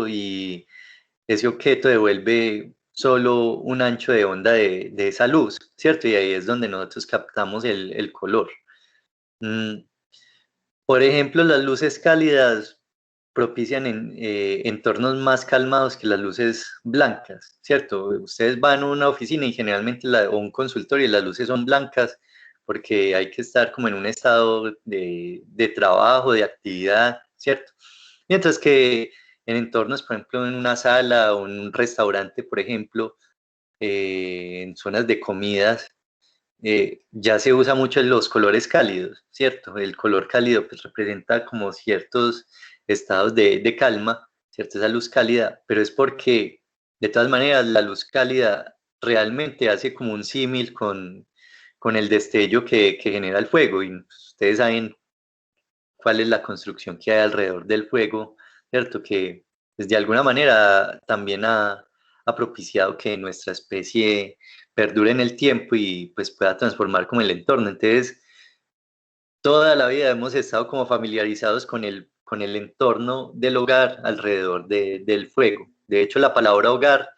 objeto y ese objeto devuelve solo un ancho de onda de esa luz, ¿cierto? Y ahí es donde nosotros captamos el color. Mm, por ejemplo, las luces cálidas propician entornos más calmados que las luces blancas, ¿cierto? Ustedes van a una oficina y generalmente o un consultorio y las luces son blancas porque hay que estar como en un estado de trabajo, de actividad, ¿cierto? Mientras que en entornos, por ejemplo, en una sala o en un restaurante, por ejemplo, en zonas de comidas, ya se usa mucho los colores cálidos, ¿cierto? El color cálido pues representa como ciertos estados de calma, ¿cierto? Esa luz cálida, pero es porque de todas maneras la luz cálida realmente hace como un símil con el destello que genera el fuego y pues, ustedes saben cuál es la construcción que hay alrededor del fuego, ¿cierto? Que pues, de alguna manera también ha propiciado que nuestra especie perdure en el tiempo y pues pueda transformar como el entorno. Entonces, toda la vida hemos estado como familiarizados con el entorno del hogar alrededor del fuego. De hecho, la palabra hogar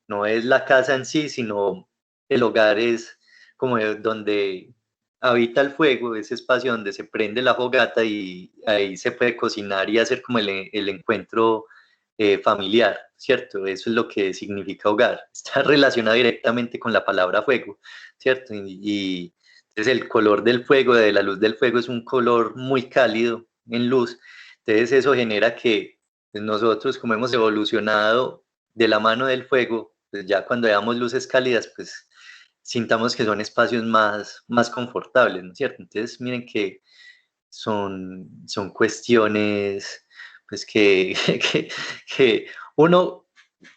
no es la casa en sí, sino el hogar es como donde habita el fuego, ese espacio donde se prende la fogata y ahí se puede cocinar y hacer como el encuentro familiar, ¿cierto? Eso es lo que significa hogar. Está relacionado directamente con la palabra fuego, ¿cierto? Y entonces el color del fuego, de la luz del fuego es un color muy cálido en luz. Entonces eso genera que pues, nosotros como hemos evolucionado de la mano del fuego, pues ya cuando veamos luces cálidas, pues sintamos que son espacios más confortables, ¿no es cierto? Entonces miren que son cuestiones pues que, que uno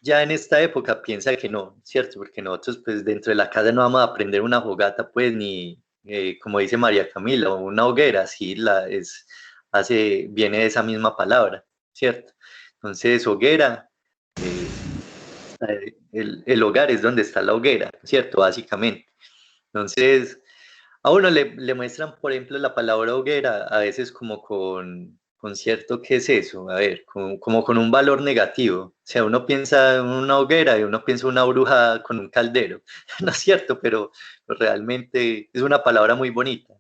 ya en esta época piensa que no, ¿cierto? Porque nosotros pues dentro de la casa no vamos a prender una fogata pues ni, como dice María Camila, una hoguera, sí, viene de esa misma palabra, ¿cierto? Entonces hoguera, el hogar es donde está la hoguera, ¿cierto? Básicamente. Entonces, a uno le muestran, por ejemplo, la palabra hoguera, a veces como con cierto, ¿qué es eso? A ver, como con un valor negativo. O sea, uno piensa en una hoguera y uno piensa en una bruja con un caldero. No es cierto, pero realmente es una palabra muy bonita,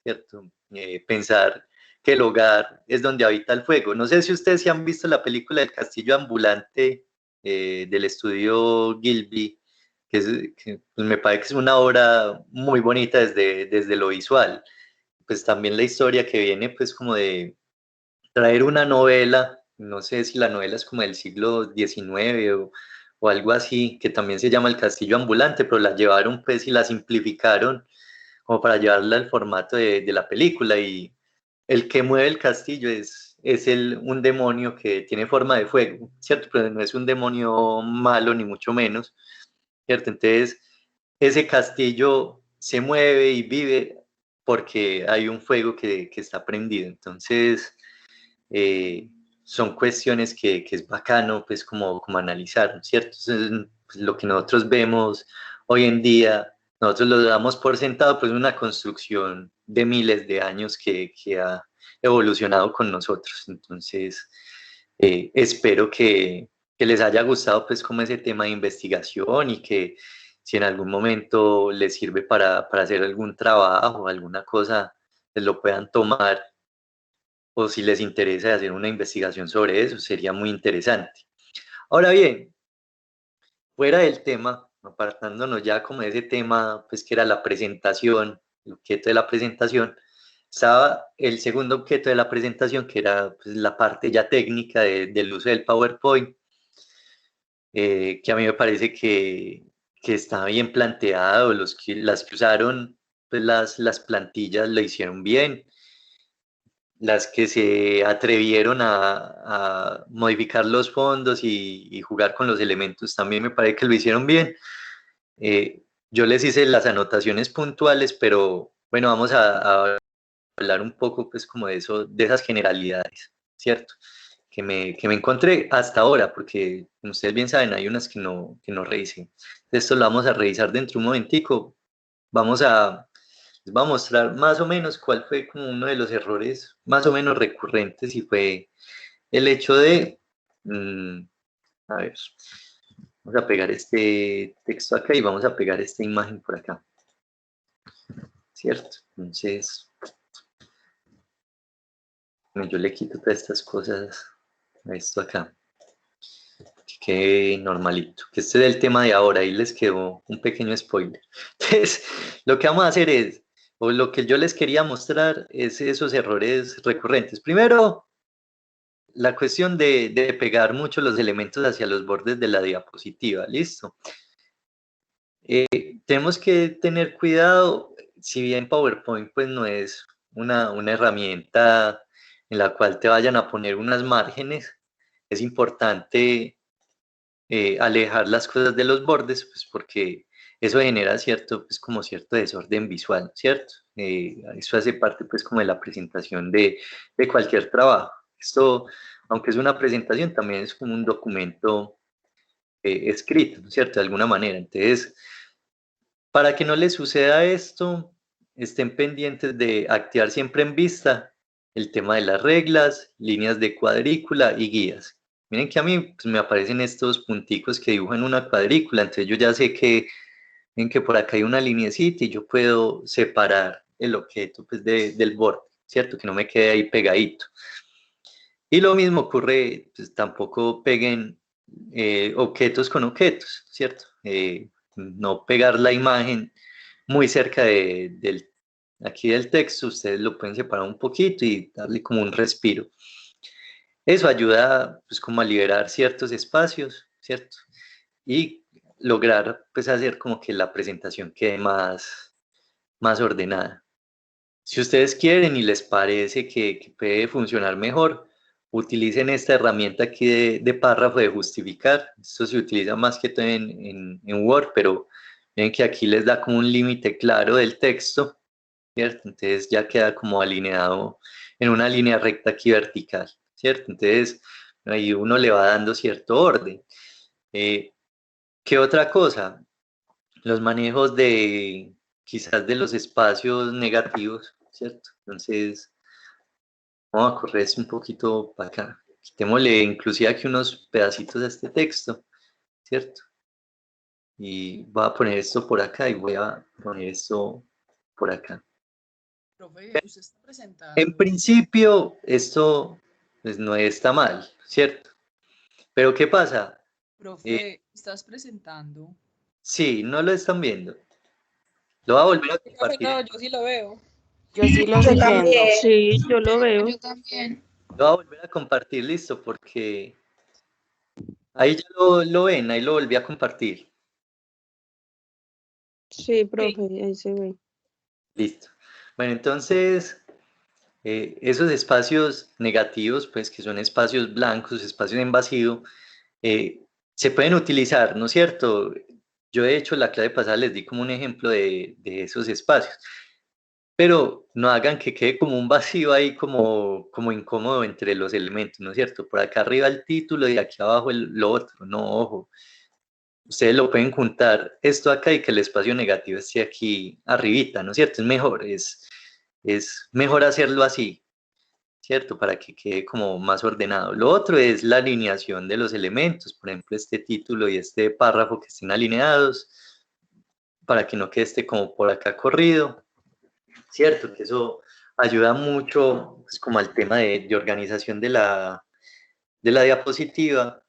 ¿cierto? Pensar que el hogar es donde habita el fuego. No sé si ustedes se han visto la película El Castillo Ambulante del estudio Gilby, que pues me parece que es una obra muy bonita desde lo visual. Pues también la historia que viene pues como de traer una novela, no sé si la novela es como del siglo XIX o algo así, que también se llama El Castillo Ambulante, pero la llevaron pues y la simplificaron como para llevarla al formato de la película y el que mueve el castillo es un demonio que tiene forma de fuego, ¿cierto? Pero no es un demonio malo ni mucho menos, ¿cierto? Entonces, ese castillo se mueve y vive porque hay un fuego que está prendido. Entonces, eh, son cuestiones que es bacano, pues, como analizar, ¿cierto? Entonces, pues, lo que nosotros vemos hoy en día, nosotros lo damos por sentado, pues, una construcción de miles de años que ha evolucionado con nosotros. Entonces, espero que les haya gustado pues como ese tema de investigación y que si en algún momento les sirve para hacer algún trabajo o alguna cosa, pues lo puedan tomar o si les interesa hacer una investigación sobre eso, sería muy interesante. Ahora bien, fuera del tema, apartándonos ya como de ese tema, pues que era la presentación, el objeto de la presentación, estaba el segundo objeto de la presentación, que era pues, la parte ya técnica del uso del PowerPoint, que a mí me parece que está bien planteado, las que usaron pues las plantillas lo hicieron bien, las que se atrevieron a modificar los fondos y jugar con los elementos también me parece que lo hicieron bien. Yo les hice las anotaciones puntuales, pero bueno, vamos a hablar un poco pues como de eso, de esas generalidades, ¿cierto? Que me encontré hasta ahora, porque como ustedes bien saben, hay unas que no revisé. Esto lo vamos a revisar dentro de un momentico. Vamos a, les voy a mostrar más o menos cuál fue como uno de los errores más o menos recurrentes y fue el hecho de A ver, vamos a pegar este texto acá y vamos a pegar esta imagen por acá, ¿cierto? Entonces, yo le quito todas estas cosas a esto acá, que quede normalito, que este es el tema de ahora, ahí les quedó un pequeño spoiler. Entonces, lo que vamos a hacer es, o lo que yo les quería mostrar es esos errores recurrentes. Primero, la cuestión de pegar mucho los elementos hacia los bordes de la diapositiva, ¿listo? Tenemos que tener cuidado, si bien PowerPoint pues no es una herramienta en la cual te vayan a poner unas márgenes, es importante alejar las cosas de los bordes, pues porque eso genera cierto, pues como cierto desorden visual, ¿cierto? Eso hace parte pues como de la presentación de cualquier trabajo. Esto, aunque es una presentación, también es como un documento escrito, ¿no es cierto? De alguna manera. Entonces, para que no les suceda esto, estén pendientes de activar siempre en vista el tema de las reglas, líneas de cuadrícula y guías. Miren que a mí pues, me aparecen estos punticos que dibujan una cuadrícula, entonces yo ya sé que, ven que por acá hay una linecita y yo puedo separar el objeto pues, del borde, ¿cierto? Que no me quede ahí pegadito. Y lo mismo ocurre, pues tampoco peguen objetos con objetos, ¿cierto? No pegar la imagen muy cerca aquí del texto, ustedes lo pueden separar un poquito y darle como un respiro. Eso ayuda pues como a liberar ciertos espacios, ¿cierto? Y lograr pues hacer como que la presentación quede más ordenada. Si ustedes quieren y les parece que puede funcionar mejor, utilicen esta herramienta aquí de párrafo de justificar. Esto se utiliza más que todo en Word, pero ven que aquí les da como un límite claro del texto, ¿cierto? Entonces ya queda como alineado en una línea recta aquí vertical, ¿cierto? Entonces ahí uno le va dando cierto orden. Eh, ¿Qué otra cosa? Los manejos de quizás de los espacios negativos, ¿cierto? Entonces, vamos a correr esto un poquito para acá. Quitémosle inclusive aquí unos pedacitos a este texto, ¿cierto? Y voy a poner esto por acá y voy a poner esto por acá. Profe, usted está En presentando. principio, esto pues, no está mal, ¿cierto? Pero ¿qué pasa? Eh, Profe, estás presentando. sí, no lo están viendo. Lo voy a volver a compartir. No, yo sí lo veo. Yo sí lo Yo estoy viendo. también. Sí, yo lo veo. Yo también. Lo voy a volver a compartir, listo, porque ahí ya lo ven, ahí lo volví a compartir. Sí, profe, ahí se ve. Listo. Bueno, entonces, esos espacios negativos, pues que son espacios blancos, espacios en vacío, eh, se pueden utilizar, ¿no es cierto? Yo de hecho la clase pasada les di como un ejemplo de esos espacios, pero no hagan que quede como un vacío ahí como incómodo entre los elementos, ¿no es cierto? Por acá arriba el título y aquí abajo lo otro, no, ojo. Ustedes lo pueden juntar esto acá y que el espacio negativo esté aquí arribita, ¿no es cierto? Es mejor hacerlo así, ¿cierto? Para que quede como más ordenado. Lo otro es la alineación de los elementos, por ejemplo, este título y este párrafo que estén alineados, para que no quede este como por acá corrido, ¿cierto? Que eso ayuda mucho pues, como al tema de organización de la diapositiva.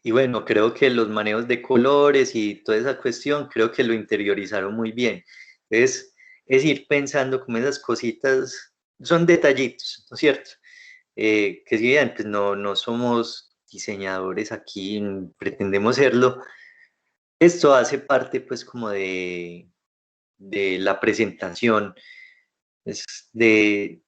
Y bueno, creo que los manejos de colores y toda esa cuestión, creo que lo interiorizaron muy bien. Entonces, es ir pensando como esas cositas, son detallitos, ¿no es cierto? Que si bien pues no somos diseñadores aquí, pretendemos serlo, esto hace parte pues como de la presentación, es de,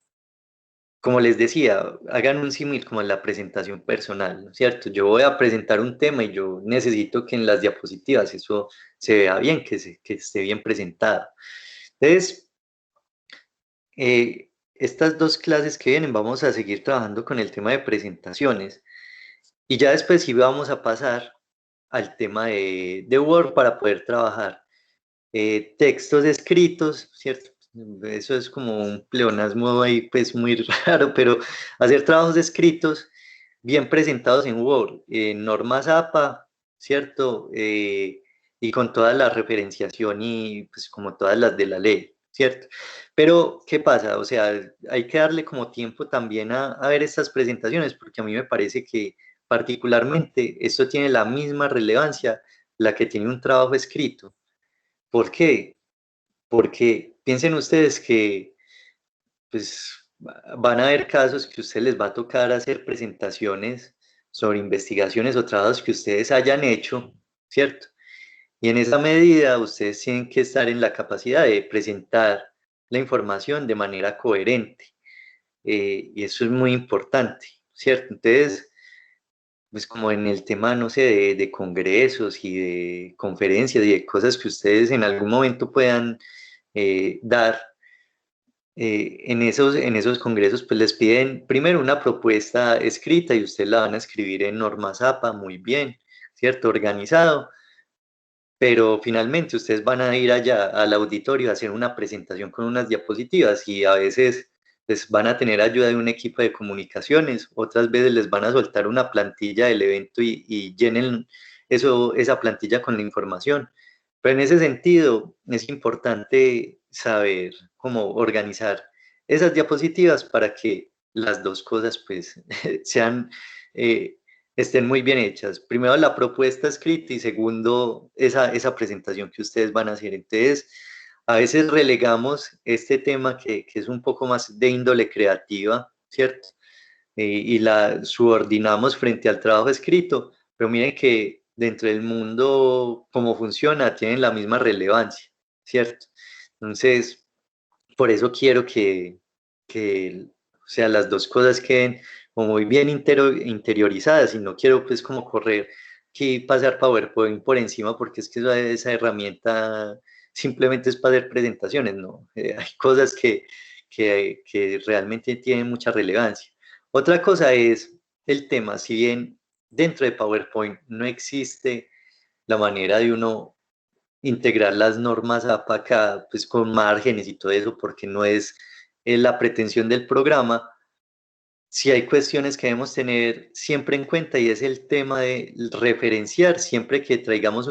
como les decía, hagan un símil como en la presentación personal, ¿no es cierto? Yo voy a presentar un tema y yo necesito que en las diapositivas eso se vea bien, que esté bien presentado. Entonces, estas dos clases que vienen vamos a seguir trabajando con el tema de presentaciones y ya después sí vamos a pasar al tema de Word para poder trabajar textos escritos, ¿cierto? Eso es como un pleonasmo ahí pues muy raro, pero hacer trabajos escritos bien presentados en Word, en normas APA, ¿cierto? Y con toda la referenciación y pues como todas las de la ley, ¿cierto? Pero, ¿qué pasa? O sea, hay que darle como tiempo también a ver estas presentaciones, porque a mí me parece que particularmente esto tiene la misma relevancia la que tiene un trabajo escrito. ¿Por qué? Porque piensen ustedes que pues van a haber casos que a ustedes les va a tocar hacer presentaciones sobre investigaciones o trabajos que ustedes hayan hecho, ¿cierto? Y en esa medida ustedes tienen que estar en la capacidad de presentar la información de manera coherente. Y eso es muy importante, ¿cierto? Entonces, pues como en el tema, no sé, de congresos y de conferencias y de cosas que ustedes en algún momento puedan dar, en esos congresos, pues les piden primero una propuesta escrita y ustedes la van a escribir en normas APA, muy bien, ¿cierto? Organizado, pero finalmente ustedes van a ir allá al auditorio a hacer una presentación con unas diapositivas y a veces les van a tener ayuda de un equipo de comunicaciones, otras veces les van a soltar una plantilla del evento y llenen esa plantilla con la información. Pero en ese sentido es importante saber cómo organizar esas diapositivas para que las dos cosas pues sean eh, estén muy bien hechas. Primero la propuesta escrita y segundo esa presentación que ustedes van a hacer. Entonces, a veces relegamos este tema que es un poco más de índole creativa, ¿cierto? Y la subordinamos frente al trabajo escrito, pero miren que dentro del mundo, como funciona, tienen la misma relevancia, ¿cierto? Entonces, por eso quiero que o sea, las dos cosas queden como muy bien interiorizadas y no quiero pues como correr aquí pasar PowerPoint por encima porque es que esa herramienta simplemente es para hacer presentaciones, ¿no? Hay cosas que realmente tienen mucha relevancia. Otra cosa es el tema, si bien dentro de PowerPoint no existe la manera de uno integrar las normas APA pues con márgenes y todo eso, porque no es la pretensión del programa. Si hay cuestiones que debemos tener siempre en cuenta y es el tema de referenciar siempre que traigamos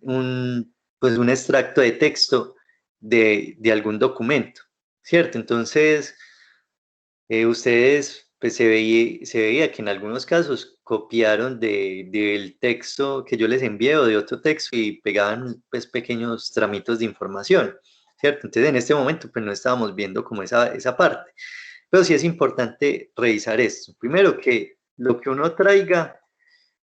pues un extracto de texto de algún documento, ¿cierto? Entonces, ustedes, pues se veía que en algunos casos copiaron del texto que yo les envié o de otro texto y pegaban pues pequeños tramitos de información, ¿cierto? Entonces en este momento pues no estábamos viendo como esa parte, pero sí es importante revisar esto. Primero que lo que uno traiga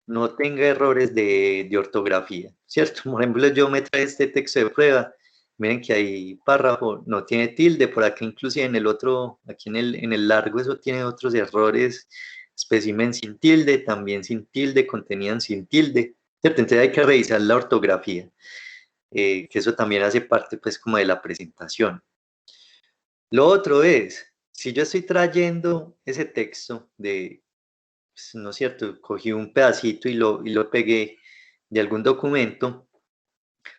no tenga errores de ortografía, ¿cierto? Por ejemplo, yo me trae este texto de prueba, miren que hay párrafo, no tiene tilde, por acá inclusive en el otro, aquí en el largo eso tiene otros errores, espécimen sin tilde, también sin tilde, contenían sin tilde, ¿cierto? Entonces hay que revisar la ortografía, que eso también hace parte pues como de la presentación. Lo otro es, si yo estoy trayendo ese texto pues, ¿no es cierto? Cogí un pedacito y lo pegué de algún documento,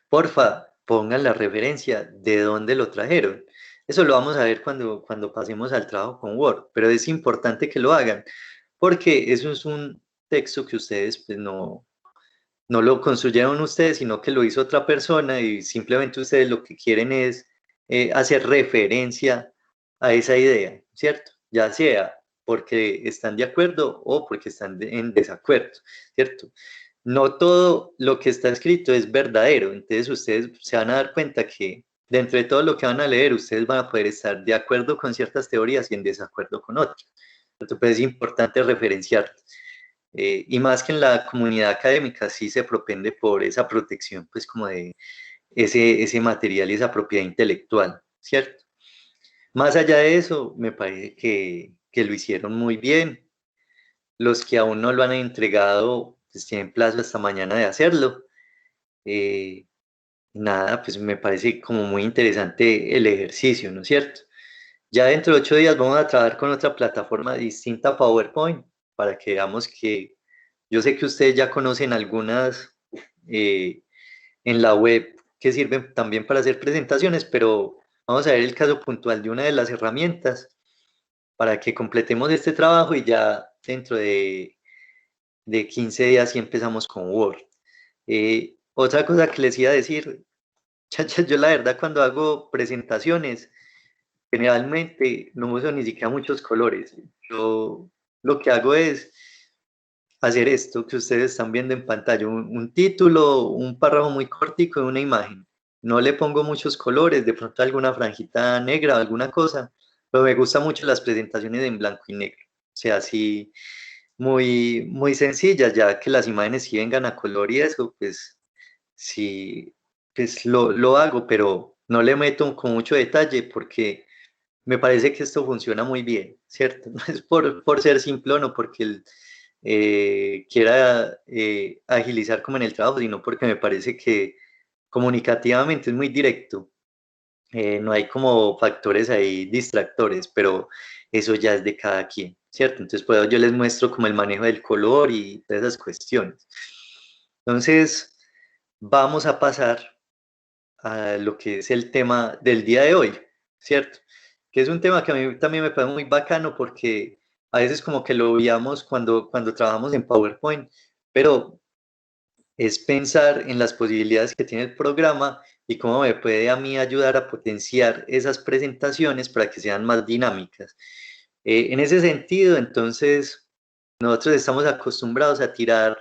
porfa, pongan la referencia de dónde lo trajeron. Eso lo vamos a ver cuando pasemos al trabajo con Word, pero es importante que lo hagan, porque eso es un texto que ustedes pues, no lo construyeron ustedes, sino que lo hizo otra persona y simplemente ustedes lo que quieren es hacer referencia a esa idea, ¿cierto? Ya sea porque están de acuerdo o porque están en desacuerdo, ¿cierto? No todo lo que está escrito es verdadero, entonces ustedes se van a dar cuenta que dentro de todo lo que van a leer, ustedes van a poder estar de acuerdo con ciertas teorías y en desacuerdo con otras. Entonces es importante referenciar. Y más que en la comunidad académica sí se propende por esa protección, pues como de ese material y esa propiedad intelectual, ¿cierto? Más allá de eso, me parece que lo hicieron muy bien. Los que aún no lo han entregado, pues tienen plazo hasta mañana de hacerlo. Eh, Nada, pues me parece como muy interesante el ejercicio, ¿no es cierto? Ya dentro de 8 días vamos a trabajar con otra plataforma distinta a PowerPoint para que veamos que yo sé que ustedes ya conocen algunas eh, en la web que sirven también para hacer presentaciones, pero vamos a ver el caso puntual de una de las herramientas para que completemos este trabajo y ya dentro de 15 días sí empezamos con Word. Otra cosa que les iba a decir, chachas, yo la verdad cuando hago presentaciones, generalmente no uso ni siquiera muchos colores. Yo lo que hago es hacer esto que ustedes están viendo en pantalla, un título, un párrafo muy cortico y una imagen. No le pongo muchos colores, de pronto alguna franjita negra, alguna cosa, pero me gustan mucho las presentaciones en blanco y negro. O sea, así muy sencillas, ya que las imágenes sí vengan a color y eso, pues sí, pues lo hago, pero no le meto con mucho detalle porque me parece que esto funciona muy bien, ¿cierto? No es por ser simple, no porque quiera agilizar como en el trabajo, sino porque me parece que comunicativamente es muy directo. No hay como factores ahí distractores, pero eso ya es de cada quien, ¿cierto? Entonces, pues, yo les muestro como el manejo del color y todas esas cuestiones. Entonces, vamos a pasar a lo que es el tema del día de hoy, ¿cierto? Que es un tema que a mí también me parece muy bacano porque a veces como que lo veíamos cuando trabajamos en PowerPoint, pero es pensar en las posibilidades que tiene el programa y cómo me puede a mí ayudar a potenciar esas presentaciones para que sean más dinámicas. En ese sentido, entonces, nosotros estamos acostumbrados a tirar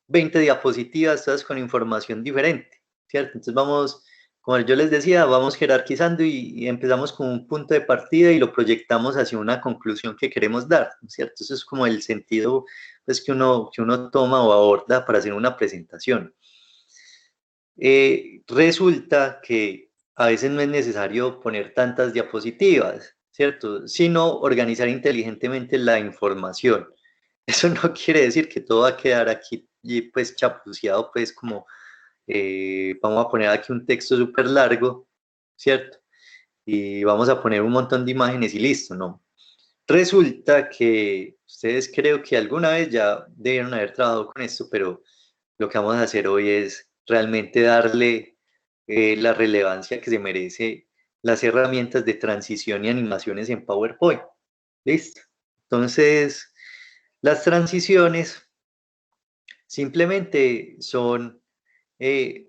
20 diapositivas, todas con información diferente, ¿cierto? Entonces vamos, como yo les decía, vamos jerarquizando y empezamos con un punto de partida y lo proyectamos hacia una conclusión que queremos dar, ¿cierto? Eso es como el sentido pues, que uno toma o aborda para hacer una presentación. Resulta que a veces no es necesario poner tantas diapositivas, ¿cierto? Sino organizar inteligentemente la información. Eso no quiere decir que todo va a quedar aquí y pues chapuceado, pues como vamos a poner aquí un texto súper largo, ¿cierto? Y vamos a poner un montón de imágenes y listo, ¿no? Resulta que ustedes creo que alguna vez ya debieron haber trabajado con esto, pero lo que vamos a hacer hoy es realmente darle la relevancia que se merece las herramientas de transición y animaciones en PowerPoint. ¿Listo? Entonces, las transiciones simplemente son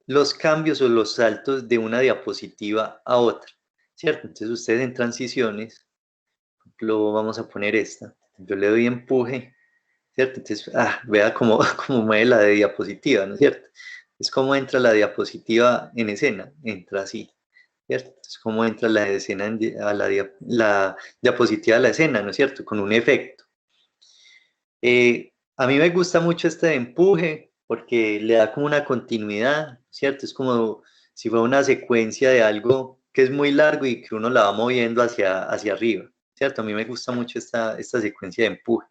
los cambios o los saltos de una diapositiva a otra, ¿cierto? Entonces ustedes en transiciones, por ejemplo, vamos a poner esta, yo le doy empuje, ¿cierto? Entonces, vea cómo, cómo mueve la de diapositiva, ¿no es cierto? Es como entra la diapositiva en escena, entra así, ¿cierto? Entonces, cómo entra la escena a la diapositiva a la escena, ¿no es cierto? Con un efecto. A mí me gusta mucho este de empuje porque le da como una continuidad, ¿cierto? Es como si fuera una secuencia de algo que es muy largo y que uno la va moviendo hacia arriba, ¿cierto? A mí me gusta mucho esta secuencia de empuje.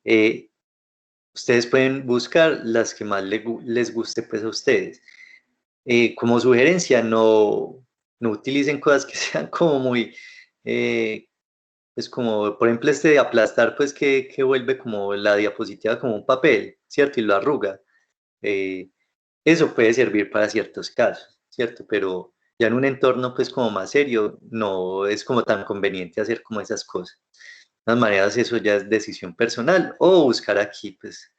Eh, Ustedes pueden buscar las que más les guste pues a ustedes. Como sugerencia, no utilicen cosas que sean como muy... pues como, por ejemplo, este de aplastar, pues que vuelve como la diapositiva como un papel, ¿cierto? Y lo arruga. Eh, Eso puede servir para ciertos casos, ¿cierto? Pero ya en un entorno pues como más serio, no es como tan conveniente hacer como esas cosas. De todas maneras, eso ya es decisión personal o buscar aquí pues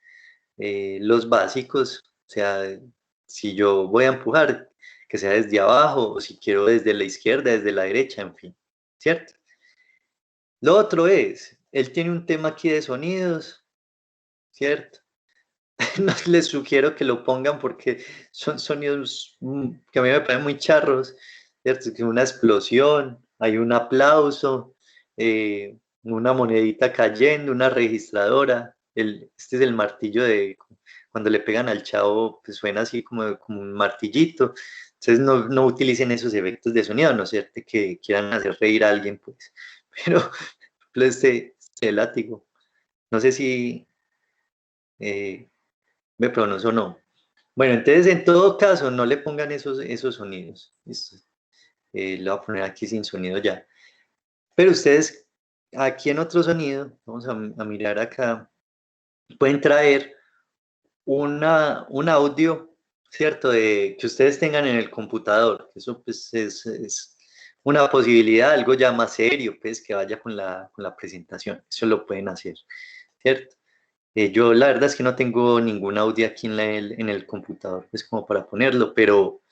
los básicos, o sea, si yo voy a empujar, que sea desde abajo, o si quiero desde la izquierda, desde la derecha, en fin, ¿cierto? Lo otro es, él tiene un tema aquí de sonidos, ¿cierto? No les sugiero que lo pongan porque son sonidos que a mí me parecen muy charros, ¿cierto? Que una explosión, hay un aplauso, una monedita cayendo, una registradora. Este es el martillo de cuando le pegan al chavo, pues suena así como un martillito. Entonces no utilicen esos efectos de sonido, a no ser que quieran hacer reír a alguien, pues. Pero este látigo, no sé si eh, me pronuncio o no. Bueno, entonces en todo caso no le pongan esos sonidos. Listo. Lo voy a poner aquí sin sonido ya. Pero ustedes aquí en otro sonido, vamos a mirar acá, pueden traer un audio, ¿cierto? Que ustedes tengan en el computador. Eso pues es una posibilidad, algo ya más serio, pues que vaya con la presentación. Eso lo pueden hacer, ¿cierto? Yo la verdad es que no tengo ningún audio aquí en el computador, pues como para ponerlo, pero, o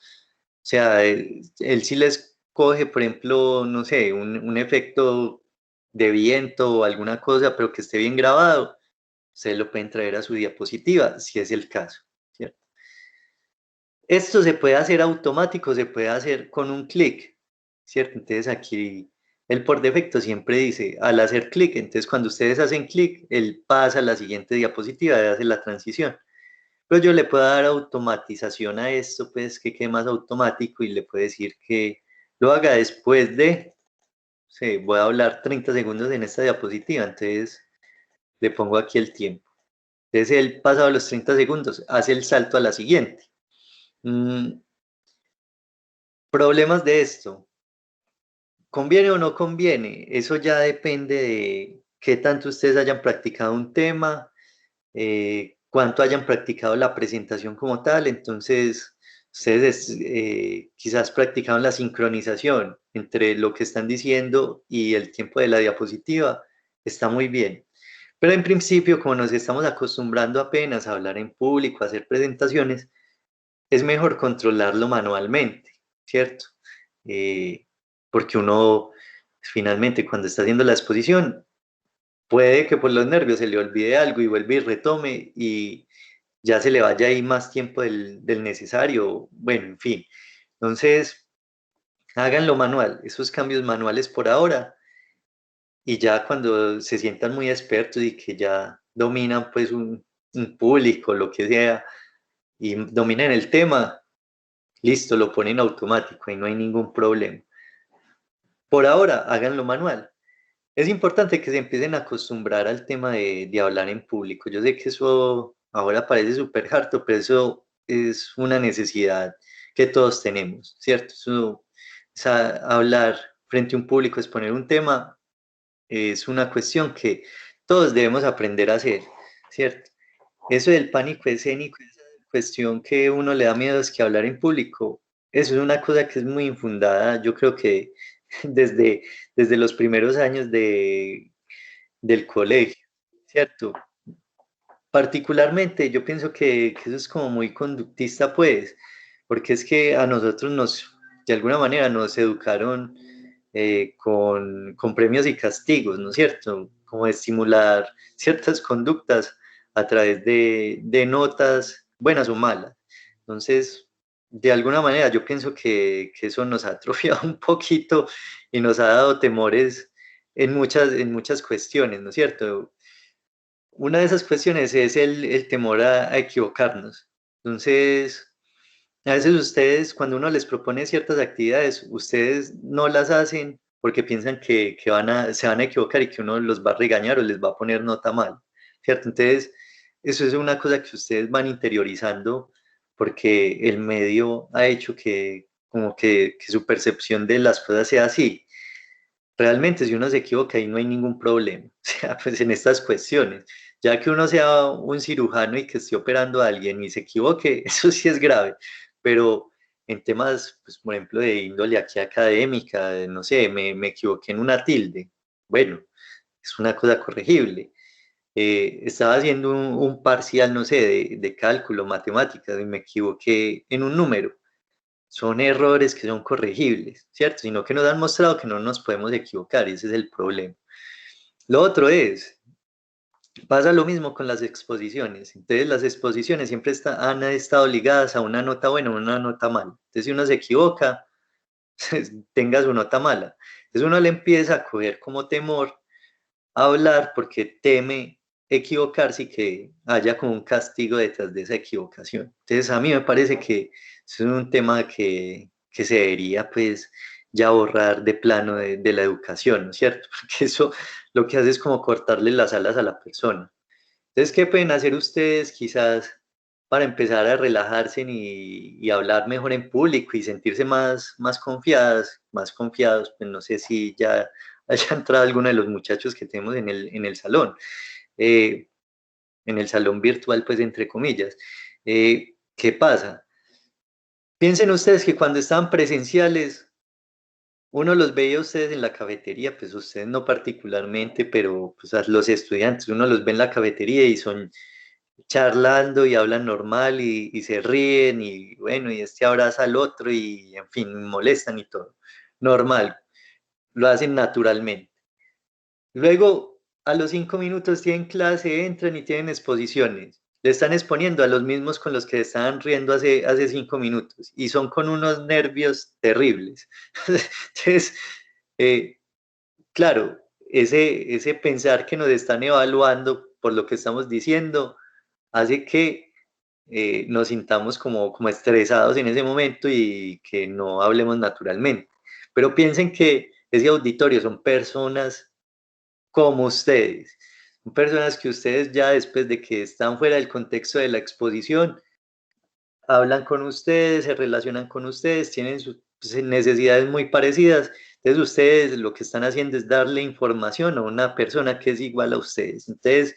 sea, él sí les coge, por ejemplo, no sé, un efecto de viento o alguna cosa, pero que esté bien grabado, ustedes lo pueden traer a su diapositiva, si es el caso, ¿cierto? Esto se puede hacer automático, se puede hacer con un clic, ¿cierto? Entonces aquí él por defecto siempre dice, al hacer clic, entonces cuando ustedes hacen clic, él pasa a la siguiente diapositiva y hace la transición. Pero yo le puedo dar automatización a esto, pues que quede más automático y le puedo decir que lo haga después de, sí, voy a hablar 30 segundos en esta diapositiva, entonces le pongo aquí el tiempo. Entonces él, pasado los 30 segundos, hace el salto a la siguiente. Mm, Problemas de esto. ¿Conviene o no conviene? Eso ya depende de qué tanto ustedes hayan practicado un tema, cuánto hayan practicado la presentación como tal. Entonces, ustedes quizás practicaron la sincronización entre lo que están diciendo y el tiempo de la diapositiva. Está muy bien. Pero en principio, como nos estamos acostumbrando apenas a hablar en público, a hacer presentaciones, es mejor controlarlo manualmente, ¿cierto? Eh, Porque uno finalmente cuando está haciendo la exposición puede que por los nervios se le olvide algo y vuelve y retome y ya se le vaya ahí más tiempo del necesario, bueno, en fin. Entonces, háganlo manual, esos cambios manuales por ahora y ya cuando se sientan muy expertos y que ya dominan pues un público, lo que sea, y dominan el tema, listo, lo ponen automático y no hay ningún problema. Por ahora, háganlo manual. Es importante que se empiecen a acostumbrar al tema de hablar en público. Yo sé que eso ahora parece súper harto, pero eso es una necesidad que todos tenemos, ¿cierto? Hablar frente a un público, exponer un tema, es una cuestión que todos debemos aprender a hacer, ¿cierto? Eso del pánico escénico, esa cuestión que uno le da miedo es que hablar en público, eso es una cosa que es muy infundada. Yo creo que desde, desde los primeros años del colegio, ¿cierto? Particularmente yo pienso que eso es como muy conductista, pues, porque es que a nosotros de alguna manera nos educaron con premios y castigos, ¿no es cierto? Como estimular ciertas conductas a través de notas buenas o malas. Entonces, de alguna manera yo pienso que eso nos ha atrofiado un poquito y nos ha dado temores en muchas cuestiones, ¿no es cierto? Una de esas cuestiones es el temor a equivocarnos. Entonces, a veces ustedes, cuando uno les propone ciertas actividades, ustedes no las hacen porque piensan que se van a equivocar y que uno los va a regañar o les va a poner nota mal, ¿cierto? Entonces, eso es una cosa que ustedes van interiorizando porque el medio ha hecho que como que su percepción de las cosas sea así. Realmente, si uno se equivoca, ahí no hay ningún problema. O sea, pues en estas cuestiones, ya que uno sea un cirujano y que esté operando a alguien y se equivoque, eso sí es grave. Pero en temas, pues, por ejemplo, de índole aquí académica, no sé, me equivoqué en una tilde. Bueno, es una cosa corregible. Estaba haciendo un parcial, no sé, de cálculo, matemáticas, y me equivoqué en un número. Son errores que son corregibles, ¿cierto? Sino que nos han mostrado que no nos podemos equivocar y ese es el problema. Lo otro es, pasa lo mismo con las exposiciones. Entonces las exposiciones siempre han estado ligadas a una nota buena o una nota mala. Entonces si uno se equivoca, tenga su nota mala. Entonces uno le empieza a coger como temor a hablar porque teme equivocarse y que haya como un castigo detrás de esa equivocación. Entonces a mí me parece que es un tema que se debería pues ya borrar de plano de la educación, ¿no es cierto? Porque eso lo que hace es como cortarle las alas a la persona. Entonces, ¿qué pueden hacer ustedes quizás para empezar a relajarse y hablar mejor en público y sentirse más confiadas, más confiados? Pues no sé si ya haya entrado alguno de los muchachos que tenemos en el salón, eh, en el salón virtual, pues entre comillas. ¿Qué pasa? Piensen ustedes que cuando estaban presenciales, uno los veía a ustedes en la cafetería, pues ustedes no particularmente, pero pues a los estudiantes, uno los ve en la cafetería y son charlando y hablan normal y se ríen y bueno, y este abraza al otro y en fin, molestan y todo. Normal, lo hacen naturalmente. Luego, a los 5 minutos tienen clase, entran y tienen exposiciones. Le están exponiendo a los mismos con los que estaban riendo hace 5 minutos y son con unos nervios terribles. Entonces, eh, claro, ese pensar que nos están evaluando por lo que estamos diciendo hace que nos sintamos como estresados en ese momento y que no hablemos naturalmente. Pero piensen que ese auditorio son personas como ustedes, son personas que ustedes ya después de que están fuera del contexto de la exposición, hablan con ustedes, se relacionan con ustedes, tienen sus necesidades muy parecidas. Entonces ustedes lo que están haciendo es darle información a una persona que es igual a ustedes. Entonces,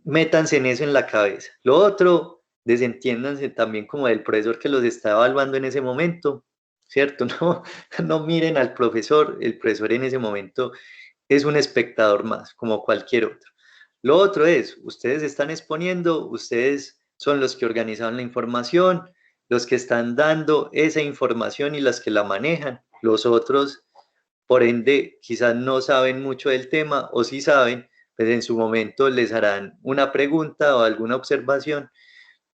métanse en eso en la cabeza. Lo otro, desentiéndanse también como del profesor que los está evaluando en ese momento, ¿cierto? No, no miren al profesor, el profesor en ese momento es un espectador más, como cualquier otro. Lo otro es, ustedes están exponiendo, ustedes son los que organizan la información, los que están dando esa información y las que la manejan. Los otros, por ende, quizás no saben mucho del tema o si saben, pues en su momento les harán una pregunta o alguna observación,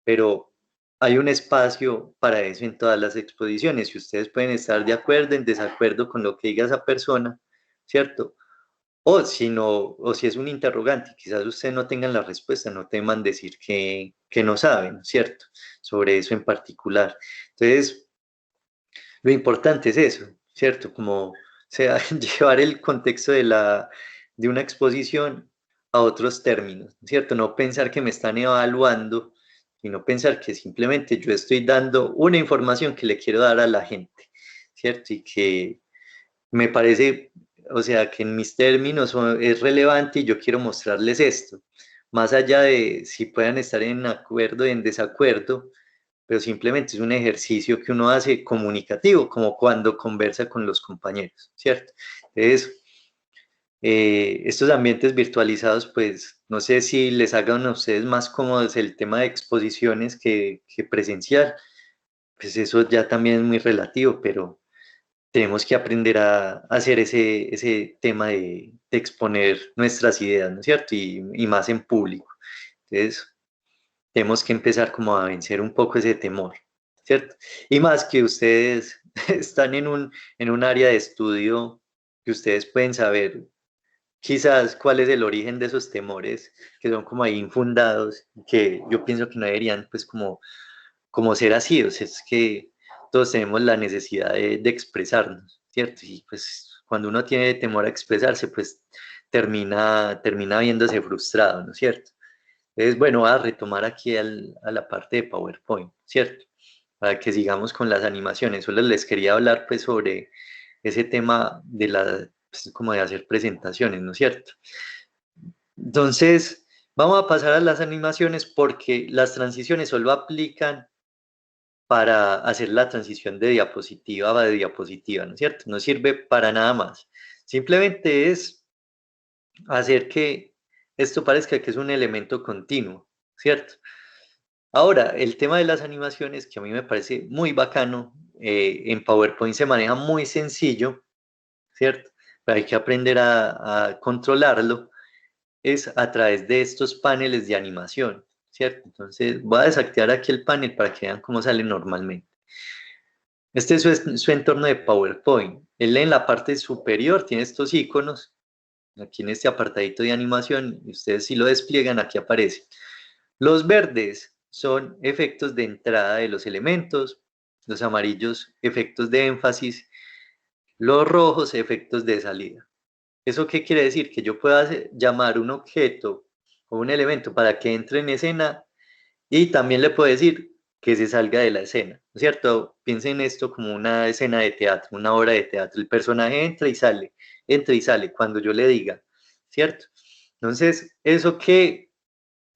pero hay un espacio para eso en todas las exposiciones y ustedes pueden estar de acuerdo, en desacuerdo con lo que diga esa persona, ¿cierto? O si no, o si es un interrogante, quizás ustedes no tengan la respuesta, no teman decir que no saben, ¿cierto? Sobre eso en particular. Entonces, lo importante es eso, ¿cierto? Como sea, llevar el contexto de una exposición a otros términos, ¿cierto? No pensar que me están evaluando, sino pensar que simplemente yo estoy dando una información que le quiero dar a la gente, ¿cierto? Y que me parece, o sea, que en mis términos es relevante y yo quiero mostrarles esto, más allá de si puedan estar en acuerdo o en desacuerdo, pero simplemente es un ejercicio que uno hace comunicativo, como cuando conversa con los compañeros, ¿cierto? Entonces, estos ambientes virtualizados, pues no sé si les hagan a ustedes más cómodos el tema de exposiciones que presencial, pues eso ya también es muy relativo, pero tenemos que aprender a hacer ese tema de exponer nuestras ideas, ¿no es cierto? Y más en público. Entonces, tenemos que empezar como a vencer un poco ese temor, ¿cierto? Y más que ustedes están en un área de estudio que ustedes pueden saber quizás cuál es el origen de esos temores que son como ahí infundados, que yo pienso que no deberían pues como ser así, o sea, es que todos tenemos la necesidad de expresarnos, ¿cierto? Y pues cuando uno tiene temor a expresarse, pues termina viéndose frustrado, ¿no es cierto? Entonces, bueno, voy a retomar aquí a la parte de PowerPoint, ¿cierto? Para que sigamos con las animaciones. Solo les quería hablar pues sobre ese tema pues, como de hacer presentaciones, ¿no es cierto? Entonces, vamos a pasar a las animaciones porque las transiciones solo aplican para hacer la transición de diapositiva a diapositiva, ¿no es cierto? No sirve para nada más. Simplemente es hacer que esto parezca que es un elemento continuo, ¿cierto? Ahora, el tema de las animaciones, que a mí me parece muy bacano, en PowerPoint se maneja muy sencillo, ¿cierto? Pero hay que aprender a controlarlo, es a través de estos paneles de animación, ¿cierto? Entonces, voy a desactivar aquí el panel para que vean cómo sale normalmente. Este es su entorno de PowerPoint. Él en la parte superior tiene estos iconos, aquí en este apartadito de animación, y ustedes si lo despliegan, aquí aparece. Los verdes son efectos de entrada de los elementos, los amarillos efectos de énfasis, los rojos efectos de salida. ¿Eso qué quiere decir? Que yo pueda llamar un objeto o un elemento para que entre en escena y también le puedo decir que se salga de la escena, ¿no es cierto? Piensen esto como una escena de teatro, una obra de teatro. El personaje entra y sale cuando yo le diga, ¿cierto? Entonces, eso que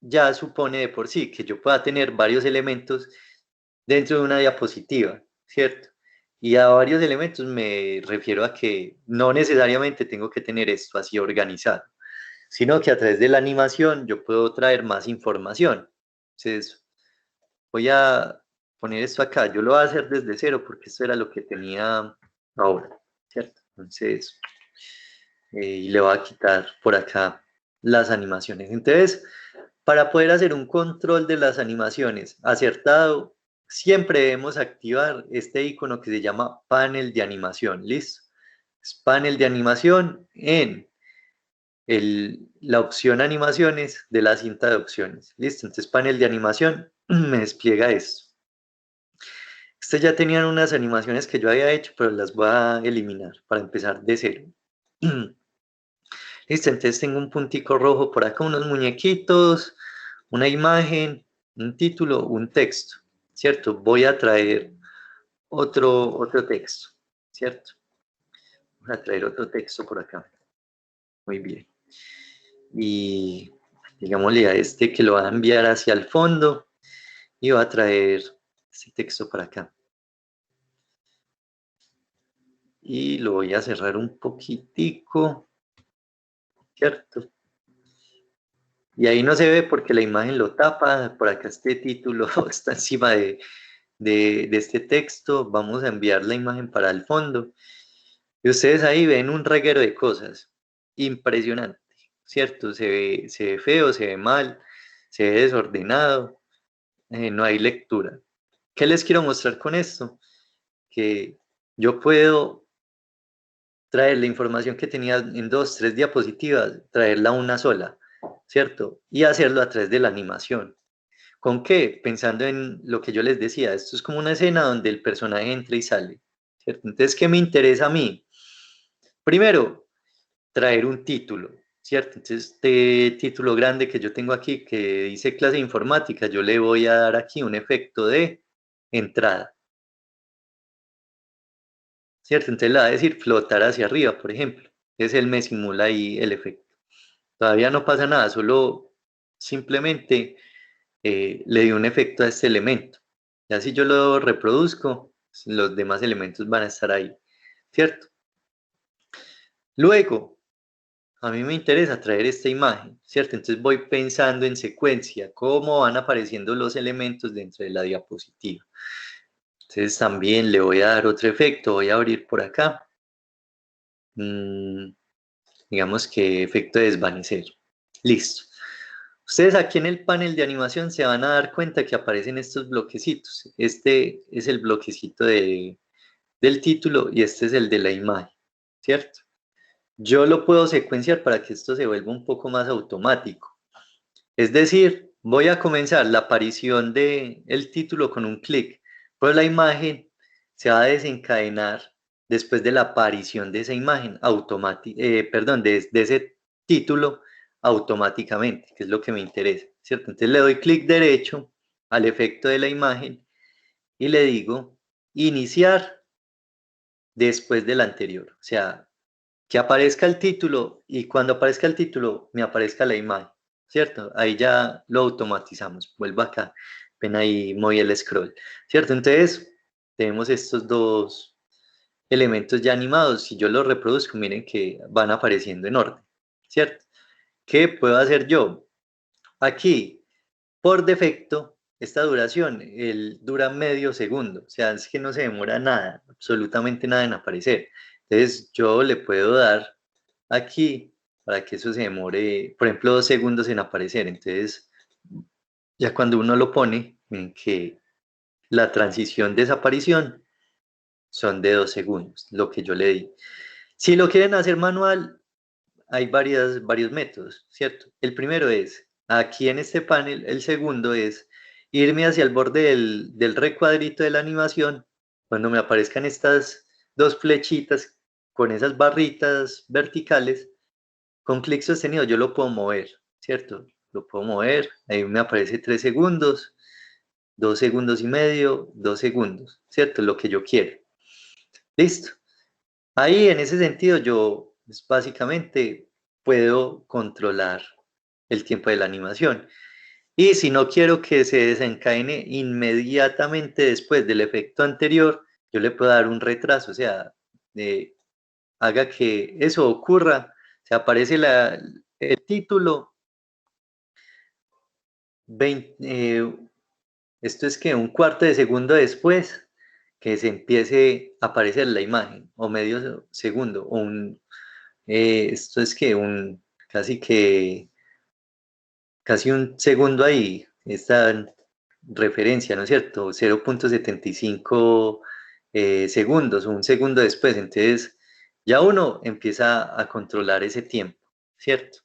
ya supone de por sí que yo pueda tener varios elementos dentro de una diapositiva, ¿cierto? Y a varios elementos me refiero a que no necesariamente tengo que tener esto así organizado, sino que a través de la animación yo puedo traer más información. Entonces, voy a poner esto acá. Yo lo voy a hacer desde cero porque esto era lo que tenía ahora, ¿cierto? Entonces, y le voy a quitar por acá las animaciones. Entonces, para poder hacer un control de las animaciones acertado, siempre debemos activar este icono que se llama panel de animación. ¿Listo? Es panel de animación en la opción animaciones de la cinta de opciones. ¿Listo? Entonces, panel de animación me despliega esto. Estas ya tenían unas animaciones que yo había hecho, pero las voy a eliminar para empezar de cero. Listo, entonces tengo un puntico rojo por acá, unos muñequitos, una imagen, un título, un texto, ¿cierto? Voy a traer otro texto, ¿cierto? Voy a traer otro texto por acá. Muy bien. Y digámosle a este que lo va a enviar hacia el fondo y va a traer este texto para acá. Y lo voy a cerrar un poquitico, ¿cierto? Y ahí no se ve porque la imagen lo tapa. Por acá este título está encima de este texto. Vamos a enviar la imagen para el fondo. Y ustedes ahí ven un reguero de cosas. Impresionante, ¿cierto? Se ve feo, se ve mal, se ve desordenado. No hay lectura. ¿Qué les quiero mostrar con esto? Que yo puedo traer la información que tenía en 2, 3 diapositivas, traerla a una sola, ¿cierto? Y hacerlo a través de la animación. ¿Con qué? Pensando en lo que yo les decía, esto es como una escena donde el personaje entra y sale, ¿cierto? Entonces, ¿qué me interesa a mí? Primero, traer un título, ¿cierto? Entonces, este título grande que yo tengo aquí, que dice clase de informática, yo le voy a dar aquí un efecto de entrada, ¿cierto? Entonces le va a decir flotar hacia arriba, por ejemplo. Entonces él me simula ahí el efecto. Todavía no pasa nada, solo simplemente le di un efecto a este elemento. Ya si yo lo reproduzco, los demás elementos van a estar ahí, ¿cierto? Luego, a mí me interesa traer esta imagen, ¿cierto? Entonces voy pensando en secuencia, cómo van apareciendo los elementos dentro de la diapositiva. Entonces también le voy a dar otro efecto, voy a abrir por acá. Digamos que efecto de desvanecer. Listo. Ustedes aquí en el panel de animación se van a dar cuenta que aparecen estos bloquecitos. Este es el bloquecito del título y este es el de la imagen, ¿cierto? Yo lo puedo secuenciar para que esto se vuelva un poco más automático. Es decir, voy a comenzar la aparición del título con un clic, pero la imagen se va a desencadenar después de la aparición de esa imagen, de ese título automáticamente, que es lo que me interesa, ¿cierto? Entonces le doy clic derecho al efecto de la imagen y le digo iniciar después del anterior, o sea, que aparezca el título y cuando aparezca el título me aparezca la imagen, ¿cierto? Ahí ya lo automatizamos. Vuelvo acá, ven ahí, moví el scroll, ¿cierto? Entonces, tenemos estos dos elementos ya animados. Si yo los reproduzco, miren que van apareciendo en orden, ¿cierto? ¿Qué puedo hacer yo? Aquí, por defecto, esta duración, dura medio segundo, o sea, es que no se demora nada, absolutamente nada en aparecer. Entonces, yo le puedo dar aquí para que eso se demore, por ejemplo, 2 segundos en aparecer. Entonces, ya cuando uno lo pone, miren que la transición de desaparición son de 2 segundos, lo que yo le di. Si lo quieren hacer manual, hay varios métodos, ¿cierto? El primero es, aquí en este panel, el segundo es irme hacia el borde del recuadrito de la animación, cuando me aparezcan estas dos flechitas con esas barritas verticales, con clic sostenido yo lo puedo mover, ¿cierto? Lo puedo mover, ahí me aparece 3 segundos, 2 segundos y medio, 2 segundos, ¿cierto? Lo que yo quiero. Listo. Ahí en ese sentido yo pues, básicamente puedo controlar el tiempo de la animación. Y si no quiero que se desencadene inmediatamente después del efecto anterior, yo le puedo dar un retraso, o sea, haga que eso ocurra, se aparece el título, 20, esto es que un cuarto de segundo después que se empiece a aparecer la imagen, o medio segundo, o esto es que casi un segundo ahí, esta referencia, ¿no es cierto? 0.75 segundos, un segundo después, entonces ya uno empieza a controlar ese tiempo, ¿cierto?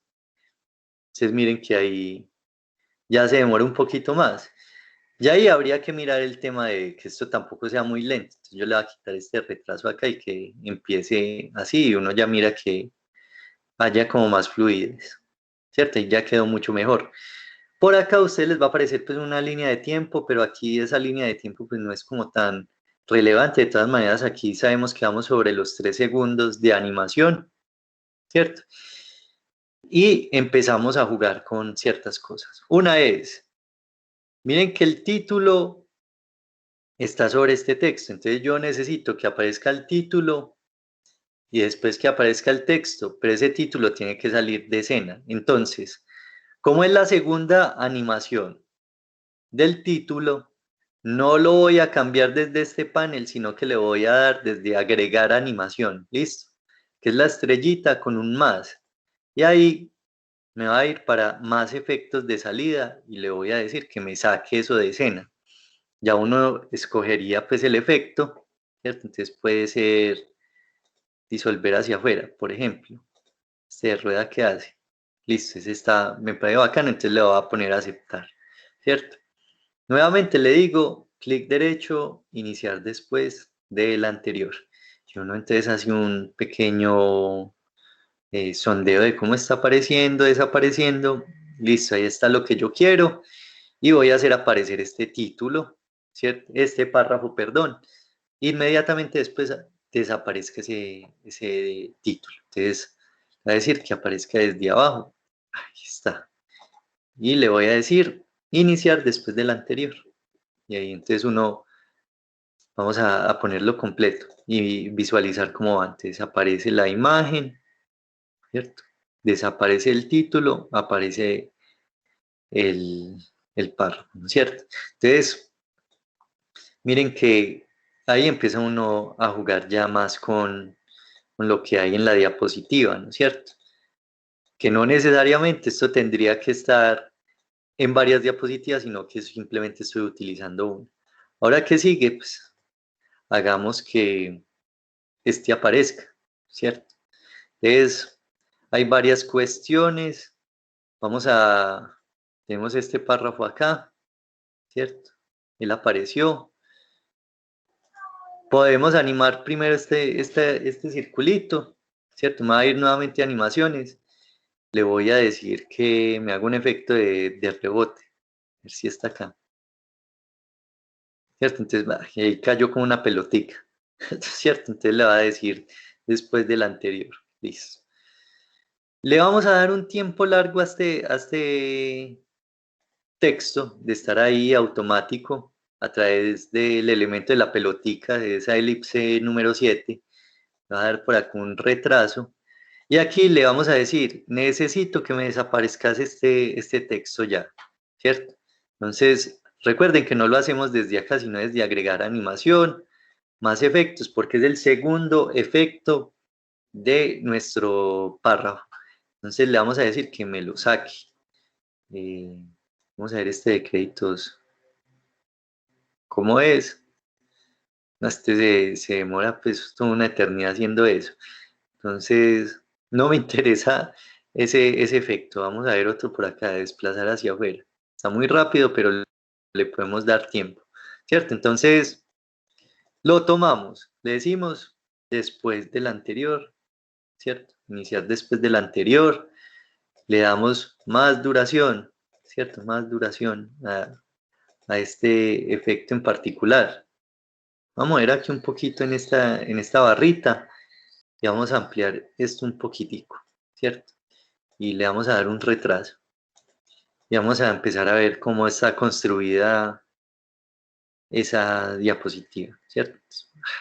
Entonces miren que ahí ya se demora un poquito más. Ya ahí habría que mirar el tema de que esto tampoco sea muy lento. Entonces yo le voy a quitar este retraso acá y que empiece así y uno ya mira que vaya como más fluidez, ¿cierto? Y ya quedó mucho mejor. Por acá a ustedes les va a aparecer pues una línea de tiempo, pero aquí esa línea de tiempo pues no es como tan relevante. De todas maneras aquí sabemos que vamos sobre los 3 segundos de animación, ¿cierto? Y empezamos a jugar con ciertas cosas. Una es, miren que el título está sobre este texto, entonces yo necesito que aparezca el título y después que aparezca el texto, pero ese título tiene que salir de escena. Entonces, como es la segunda animación del título, no lo voy a cambiar desde este panel, sino que le voy a dar desde agregar animación, ¿listo? Que es la estrellita con un más. Y ahí me va a ir para más efectos de salida y le voy a decir que me saque eso de escena. Ya uno escogería pues el efecto, ¿cierto? Entonces puede ser disolver hacia afuera, por ejemplo. Este de rueda que hace. Listo, ese está, me parece bacano, entonces le voy a poner a aceptar, ¿cierto? Nuevamente le digo, clic derecho, iniciar después del anterior. Y uno entonces hace un pequeño sondeo de cómo está apareciendo, desapareciendo. Listo, ahí está lo que yo quiero. Y voy a hacer aparecer este título, ¿cierto? Este párrafo, perdón. Inmediatamente después desaparezca ese título. Entonces, va a decir que aparezca desde abajo. Ahí está. Y le voy a decir iniciar después del anterior. Y ahí entonces vamos a ponerlo completo y visualizar cómo antes aparece la imagen, ¿cierto? Desaparece el título, aparece el párrafo, ¿no es cierto? Entonces, miren que ahí empieza uno a jugar ya más con lo que hay en la diapositiva, ¿no es cierto? Que no necesariamente esto tendría que estar en varias diapositivas, sino que simplemente estoy utilizando una. Ahora, ¿qué sigue? Pues hagamos que este aparezca, ¿cierto? Entonces, hay varias cuestiones. Tenemos este párrafo acá, ¿cierto? Él apareció. Podemos animar primero este circulito, ¿cierto? Me va a ir nuevamente a animaciones. Le voy a decir que me haga un efecto de rebote. A ver si está acá. ¿Cierto? Entonces, ahí cayó como una pelotica. ¿Cierto? Entonces le va a decir después del anterior. Listo. Le vamos a dar un tiempo largo a este texto de estar ahí automático a través del elemento de la pelotica, de esa elipse número 7. Le va a dar por acá un retraso. Y aquí le vamos a decir, necesito que me desaparezcas este texto ya, ¿cierto? Entonces, recuerden que no lo hacemos desde acá, sino desde agregar animación, más efectos, porque es el segundo efecto de nuestro párrafo. Entonces le vamos a decir que me lo saque. Vamos a ver este de créditos. ¿Cómo es? No, se demora pues toda una eternidad haciendo eso. Entonces, no me interesa ese efecto. Vamos a ver otro por acá, desplazar hacia afuera. Está muy rápido, pero le podemos dar tiempo, ¿cierto? Entonces, lo tomamos, le decimos después del anterior, ¿cierto? Iniciar después del anterior, le damos más duración, ¿cierto? Más duración a este efecto en particular. Vamos a ver aquí un poquito en esta barrita y vamos a ampliar esto un poquitico, ¿cierto? Y le vamos a dar un retraso. Y vamos a empezar a ver cómo está construida esa diapositiva, ¿cierto?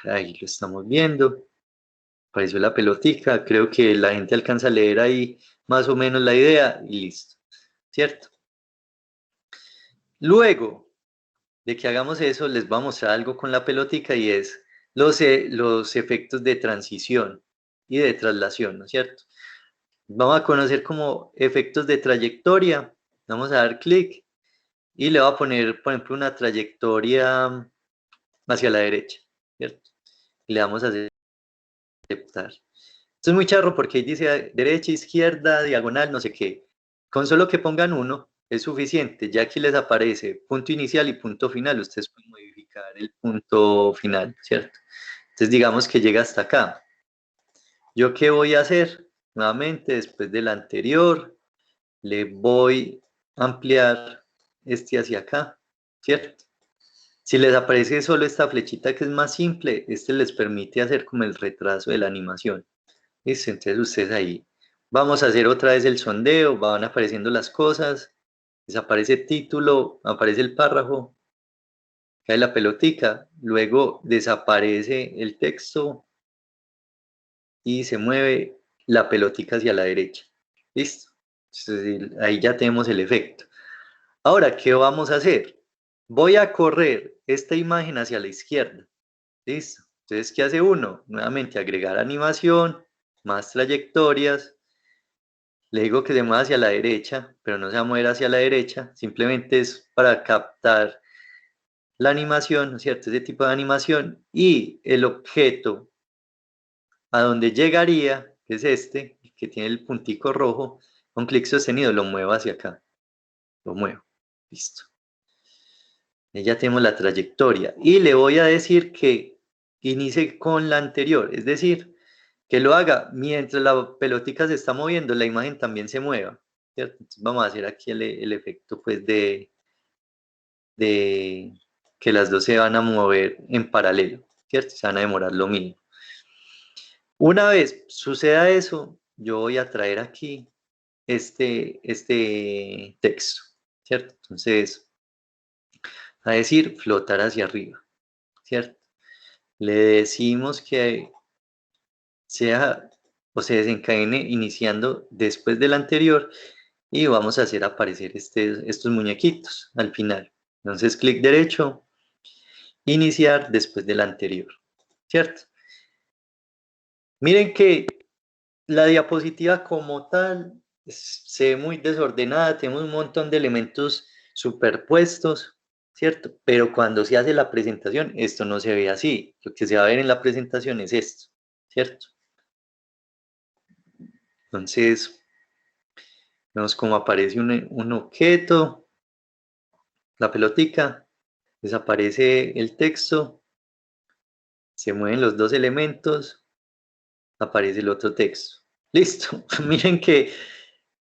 Ahí lo estamos viendo. Apareció la pelotica. Creo que la gente alcanza a leer ahí más o menos la idea y listo. ¿Cierto? Luego de que hagamos eso, les voy a mostrar algo con la pelotica y es los efectos de transición y de traslación, ¿no es cierto? Vamos a conocer como efectos de trayectoria. Vamos a dar clic y le voy a poner, por ejemplo, una trayectoria hacia la derecha, ¿cierto? Y le damos a aceptar. Esto es muy charro porque ahí dice derecha, izquierda, diagonal, no sé qué. Con solo que pongan uno es suficiente. Ya aquí les aparece punto inicial y punto final. Ustedes pueden modificar el punto final, ¿cierto? Entonces digamos que llega hasta acá. ¿Yo qué voy a hacer? Nuevamente, después del anterior, le voy a ampliar este hacia acá, ¿cierto? Si les aparece solo esta flechita que es más simple, este les permite hacer como el retraso de la animación. ¿Listo? Entonces ustedes ahí, vamos a hacer otra vez el sondeo, van apareciendo las cosas, desaparece el título, aparece el párrafo, cae la pelotica, luego desaparece el texto y se mueve la pelotica hacia la derecha. ¿Listo? Entonces, ahí ya tenemos el efecto. Ahora, ¿qué vamos a hacer? Voy a correr esta imagen hacia la izquierda. ¿Listo? Entonces, ¿qué hace uno? Nuevamente agregar animación, más trayectorias. Le digo que se mueva hacia la derecha, pero no se va a mover hacia la derecha. Simplemente es para captar la animación, ¿no es cierto? Ese tipo de animación. Y el objeto a donde llegaría, que es este, que tiene el puntico rojo, con clic sostenido lo muevo hacia acá. Lo muevo. Listo. Ya tenemos la trayectoria. Y le voy a decir que inicie con la anterior. Es decir, que lo haga mientras la pelotica se está moviendo, la imagen también se mueva. ¿Cierto? Entonces vamos a hacer aquí el efecto pues de que las dos se van a mover en paralelo. ¿Cierto? Se van a demorar lo mismo. Una vez suceda eso, yo voy a traer aquí este texto, ¿cierto? Entonces, a decir flotar hacia arriba, ¿cierto? Le decimos que sea o se desencadene iniciando después del anterior y vamos a hacer aparecer estos muñequitos al final. Entonces, clic derecho, iniciar después del anterior, ¿cierto? Miren que la diapositiva como tal se ve muy desordenada, tenemos un montón de elementos superpuestos, ¿cierto? Pero cuando se hace la presentación, esto no se ve así. Lo que se va a ver en la presentación es esto, ¿cierto? Entonces, vemos cómo aparece un objeto, la pelotica, desaparece el texto, se mueven los dos elementos, aparece el otro texto. Listo. Miren que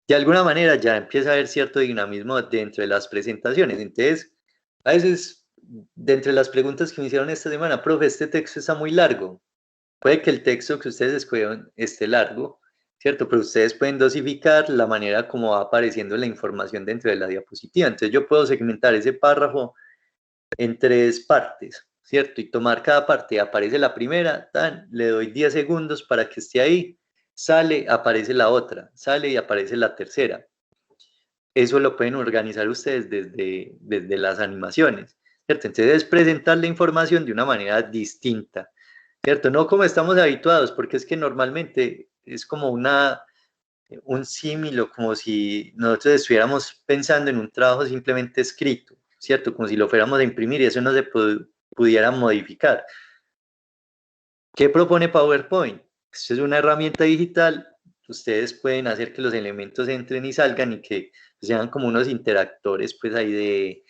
de alguna manera ya empieza a haber cierto dinamismo dentro de las presentaciones. Entonces, a veces, de entre las preguntas que me hicieron esta semana, profe, este texto está muy largo. Puede que el texto que ustedes escogieron esté largo, ¿cierto? Pero ustedes pueden dosificar la manera como va apareciendo la información dentro de la diapositiva. Entonces, yo puedo segmentar ese párrafo en tres partes, ¿cierto? Y tomar cada parte, aparece la primera, le doy 10 segundos para que esté ahí, sale, aparece la otra, sale y aparece la tercera. Eso lo pueden organizar ustedes desde las animaciones, ¿cierto? Entonces es presentar la información de una manera distinta, ¿cierto? No como estamos habituados, porque es que normalmente es como un símil o como si nosotros estuviéramos pensando en un trabajo simplemente escrito, ¿cierto? Como si lo fuéramos a imprimir y eso no se pudiera modificar. ¿Qué propone PowerPoint? Esto es una herramienta digital. Ustedes pueden hacer que los elementos entren y salgan y que sean como unos interactores, pues ahí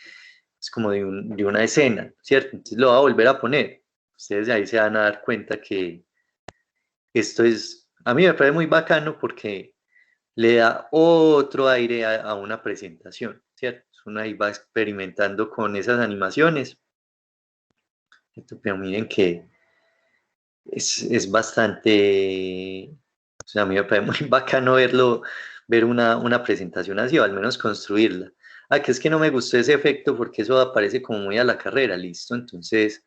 es como de una escena, ¿cierto? Entonces lo voy a volver a poner. Ustedes ahí se van a dar cuenta que esto a mí me parece muy bacano porque le da otro aire a una presentación, ¿cierto? Uno ahí va experimentando con esas animaciones. Pero miren que es bastante, o sea, a mí me parece muy bacano ver una presentación así, o al menos construirla. Ah, que es que no me gustó ese efecto porque eso aparece como muy a la carrera, listo. Entonces,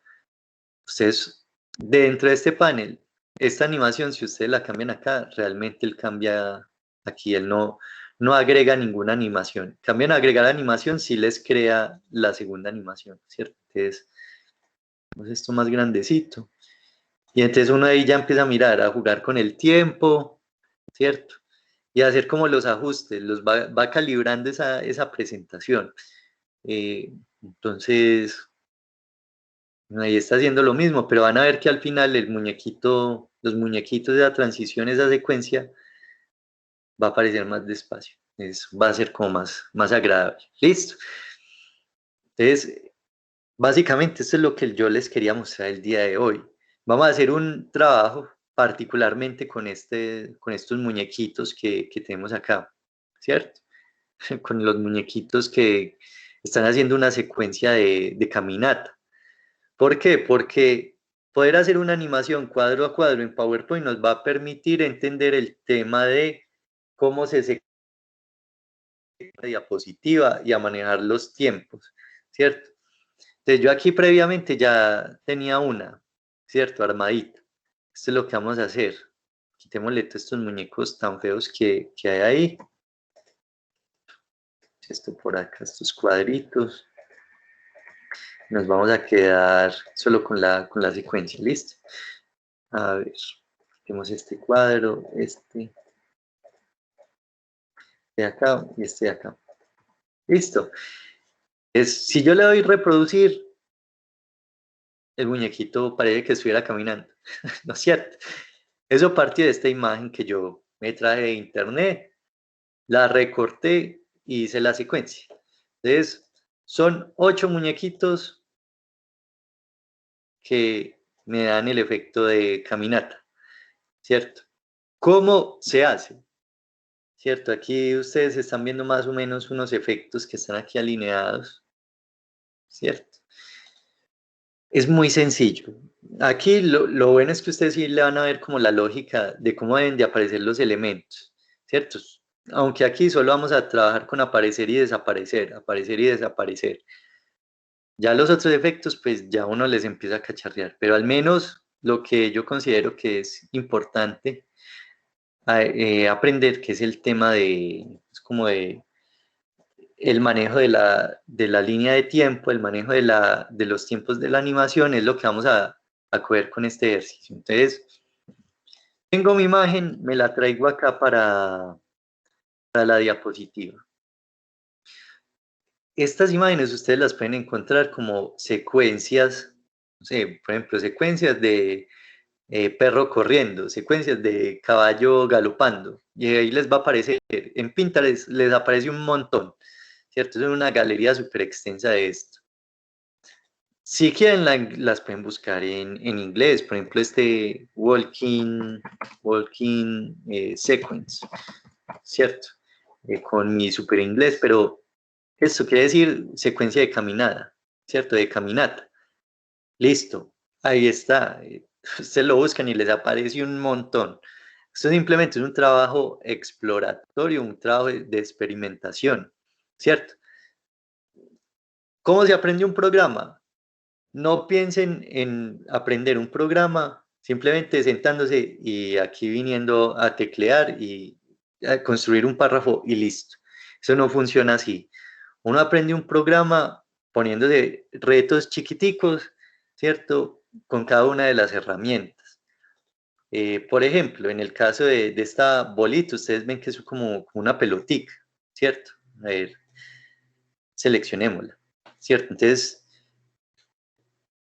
ustedes dentro de este panel, esta animación, si ustedes la cambian acá, realmente él cambia aquí, él no agrega ninguna animación. Cambian a agregar animación si les crea la segunda animación, ¿cierto? Entonces, esto más grandecito. Y entonces uno ahí ya empieza a mirar, a jugar con el tiempo, ¿cierto? Y a hacer como los ajustes, los va calibrando esa presentación. Entonces, ahí está haciendo lo mismo, pero van a ver que al final el muñequito, los muñequitos de la transición, esa secuencia, va a aparecer más despacio. Va a ser como más agradable. Listo. Entonces, básicamente esto es lo que yo les quería mostrar el día de hoy. Vamos a hacer un trabajo particularmente con estos muñequitos que tenemos acá, ¿cierto? Con los muñequitos que están haciendo una secuencia de caminata. ¿Por qué? Porque poder hacer una animación cuadro a cuadro en PowerPoint nos va a permitir entender el tema de cómo se secuencia la diapositiva y a manejar los tiempos, ¿cierto? Entonces yo aquí previamente ya tenía una, ¿cierto? Armadita. Esto es lo que vamos a hacer. Quitémosle todos estos muñecos tan feos que hay ahí. Esto por acá, estos cuadritos. Nos vamos a quedar solo con la secuencia, ¿listo? A ver, tenemos este cuadro, este de acá y este de acá. Listo. Si yo le doy reproducir, el muñequito parece que estuviera caminando, ¿no es cierto? Eso partió de esta imagen que yo me traje de internet, la recorté y hice la secuencia. Entonces, son 8 muñequitos que me dan el efecto de caminata, ¿cierto? ¿Cómo se hace? ¿Cierto? Aquí ustedes están viendo más o menos unos efectos que están aquí alineados, ¿cierto? Es muy sencillo. Aquí lo bueno es que ustedes sí le van a ver como la lógica de cómo deben de aparecer los elementos, ¿cierto? Aunque aquí solo vamos a trabajar con aparecer y desaparecer, aparecer y desaparecer. Ya los otros efectos, pues ya uno les empieza a cacharrear, pero al menos lo que yo considero que es importante aprender, que es el tema de, es como de el manejo de la línea de tiempo, el manejo de los tiempos de la animación, es lo que vamos a coger con este ejercicio. Entonces, tengo mi imagen, me la traigo acá para la diapositiva. Estas imágenes ustedes las pueden encontrar como secuencias, no sé, por ejemplo, secuencias de perro corriendo, secuencias de caballo galopando, y ahí les va a aparecer, en Pinterest les aparece un montón, ¿cierto? Es una galería súper extensa de esto. Si quieren las pueden buscar en inglés, por ejemplo, este walking sequence, ¿cierto? Con mi super inglés, pero esto quiere decir secuencia de caminada, ¿cierto? De caminata. Listo, ahí está. Ustedes lo buscan y les aparece un montón. Esto simplemente es un trabajo exploratorio, un trabajo de experimentación, ¿cierto? ¿Cómo se aprende un programa? No piensen en aprender un programa simplemente sentándose y aquí viniendo a teclear y a construir un párrafo y listo. Eso no funciona así. Uno aprende un programa poniéndose retos chiquiticos, ¿cierto? Con cada una de las herramientas. Por ejemplo, en el caso de esta bolita, ustedes ven que es como una pelotica, ¿cierto? A ver, seleccionémosla, ¿cierto? Entonces,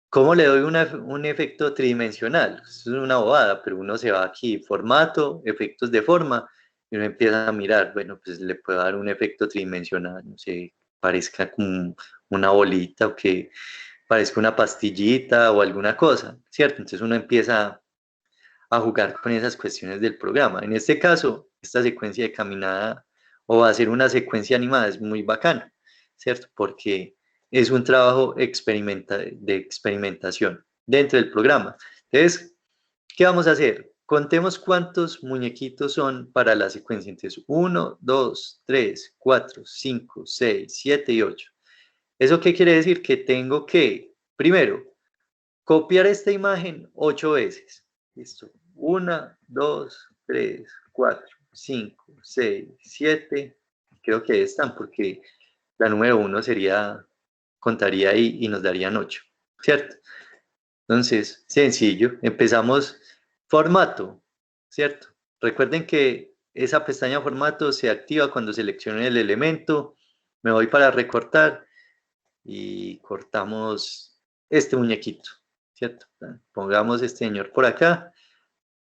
¿cómo le doy un efecto tridimensional? Eso es una bobada, pero uno se va aquí, formato, efectos de forma, y uno empieza a mirar, bueno, pues le puedo dar un efecto tridimensional, no sé, parezca como una bolita o que parezca una pastillita o alguna cosa, ¿cierto? Entonces uno empieza a jugar con esas cuestiones del programa. En este caso, esta secuencia de caminada o hacer una secuencia animada es muy bacana, ¿cierto? Porque es un trabajo de experimentación dentro del programa. Entonces, ¿qué vamos a hacer? Contemos cuántos muñequitos son para la secuencia. Entonces, 1, 2, 3, 4, 5, 6, 7 y 8. ¿Eso qué quiere decir? Que tengo que, primero, copiar esta imagen 8 veces. Listo. 1, 2, 3, 4, 5, 6, 7. Creo que ahí están porque la número 1 contaría ahí y nos darían 8, ¿cierto? Entonces, sencillo. Empezamos formato, ¿cierto? Recuerden que esa pestaña formato se activa cuando seleccione el elemento. Me voy para recortar y cortamos este muñequito, ¿cierto? Pongamos este señor por acá.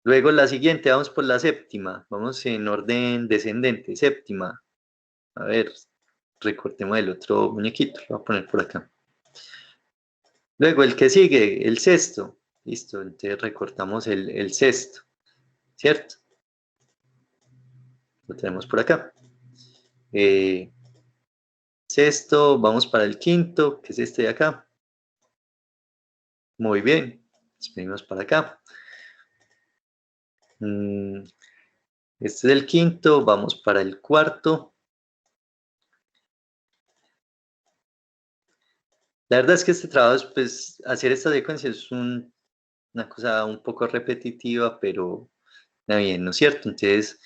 Luego la siguiente, vamos por la séptima. Vamos en orden descendente, séptima. A ver, recortemos el otro muñequito, lo voy a poner por acá. Luego el que sigue, el sexto. Listo, entonces recortamos el sexto, ¿cierto? Lo tenemos por acá. Sexto, vamos para el quinto, que es este de acá. Muy bien, venimos para acá. Este es el quinto, vamos para el cuarto. La verdad es que este trabajo, pues, hacer esta secuencia es una cosa un poco repetitiva, pero está bien, ¿no es cierto? Entonces,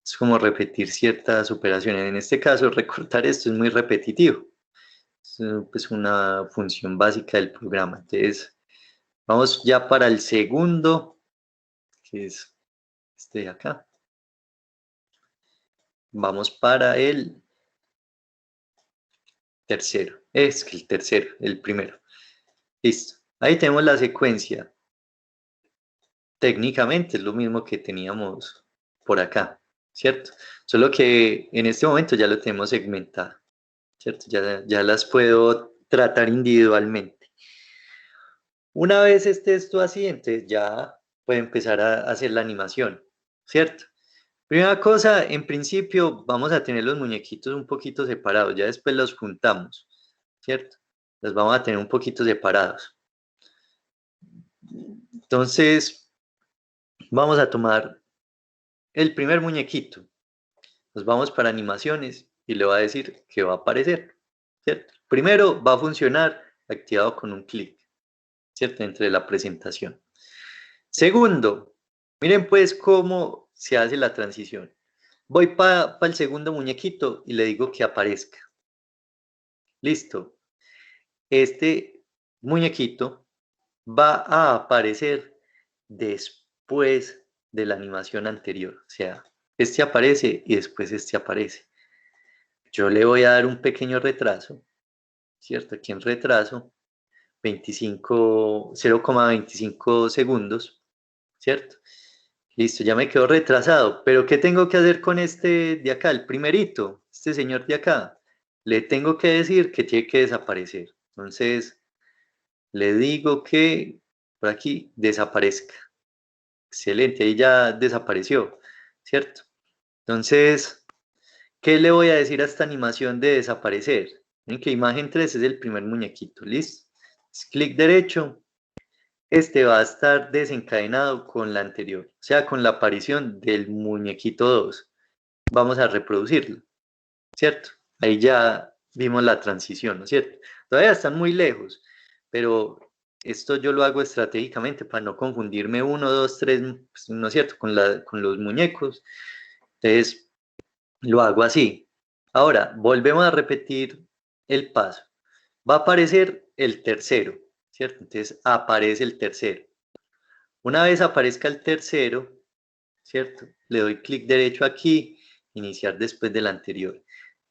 es como repetir ciertas operaciones. En este caso, recortar esto es muy repetitivo. Es pues, una función básica del programa. Entonces, vamos ya para el segundo, que es este de acá. Vamos para el tercero. Es que el tercero, el primero. Listo. Ahí tenemos la secuencia. Técnicamente es lo mismo que teníamos por acá, ¿cierto? Solo que en este momento ya lo tenemos segmentado, ¿cierto? Ya las puedo tratar individualmente. Una vez esté esto así, entonces ya puede empezar a hacer la animación, ¿cierto? Primera cosa, en principio vamos a tener los muñequitos un poquito separados, ya después los juntamos, ¿cierto? Los vamos a tener un poquito separados. Entonces, vamos a tomar el primer muñequito. Nos vamos para animaciones y le va a decir que va a aparecer, ¿cierto? Primero va a funcionar activado con un clic, ¿cierto? Entre la presentación. Segundo, miren pues cómo se hace la transición. Voy para el segundo muñequito y le digo que aparezca. Listo. Este muñequito va a aparecer después de la animación anterior. O sea, este aparece y después este aparece. Yo le voy a dar un pequeño retraso, ¿cierto? Aquí en retraso, 0,25 segundos, ¿cierto? Listo, ya me quedó retrasado. Pero ¿qué tengo que hacer con este de acá, el primerito, este señor de acá? Le tengo que decir que tiene que desaparecer. Entonces, le digo que por aquí desaparezca. Excelente, ahí ya desapareció, ¿cierto? Entonces, ¿qué le voy a decir a esta animación de desaparecer? En que imagen 3 es el primer muñequito, ¿listo? Clic derecho, este va a estar desencadenado con la anterior, o sea, con la aparición del muñequito 2. Vamos a reproducirlo, ¿cierto? Ahí ya vimos la transición, ¿no es cierto? Todavía están muy lejos, pero esto yo lo hago estratégicamente para no confundirme 1, 2, 3, pues, ¿no es cierto? Con los muñecos. Entonces, lo hago así. Ahora, volvemos a repetir el paso. Va a aparecer el tercero, ¿cierto? Entonces, aparece el tercero. Una vez aparezca el tercero, ¿cierto? Le doy clic derecho aquí, iniciar después del anterior.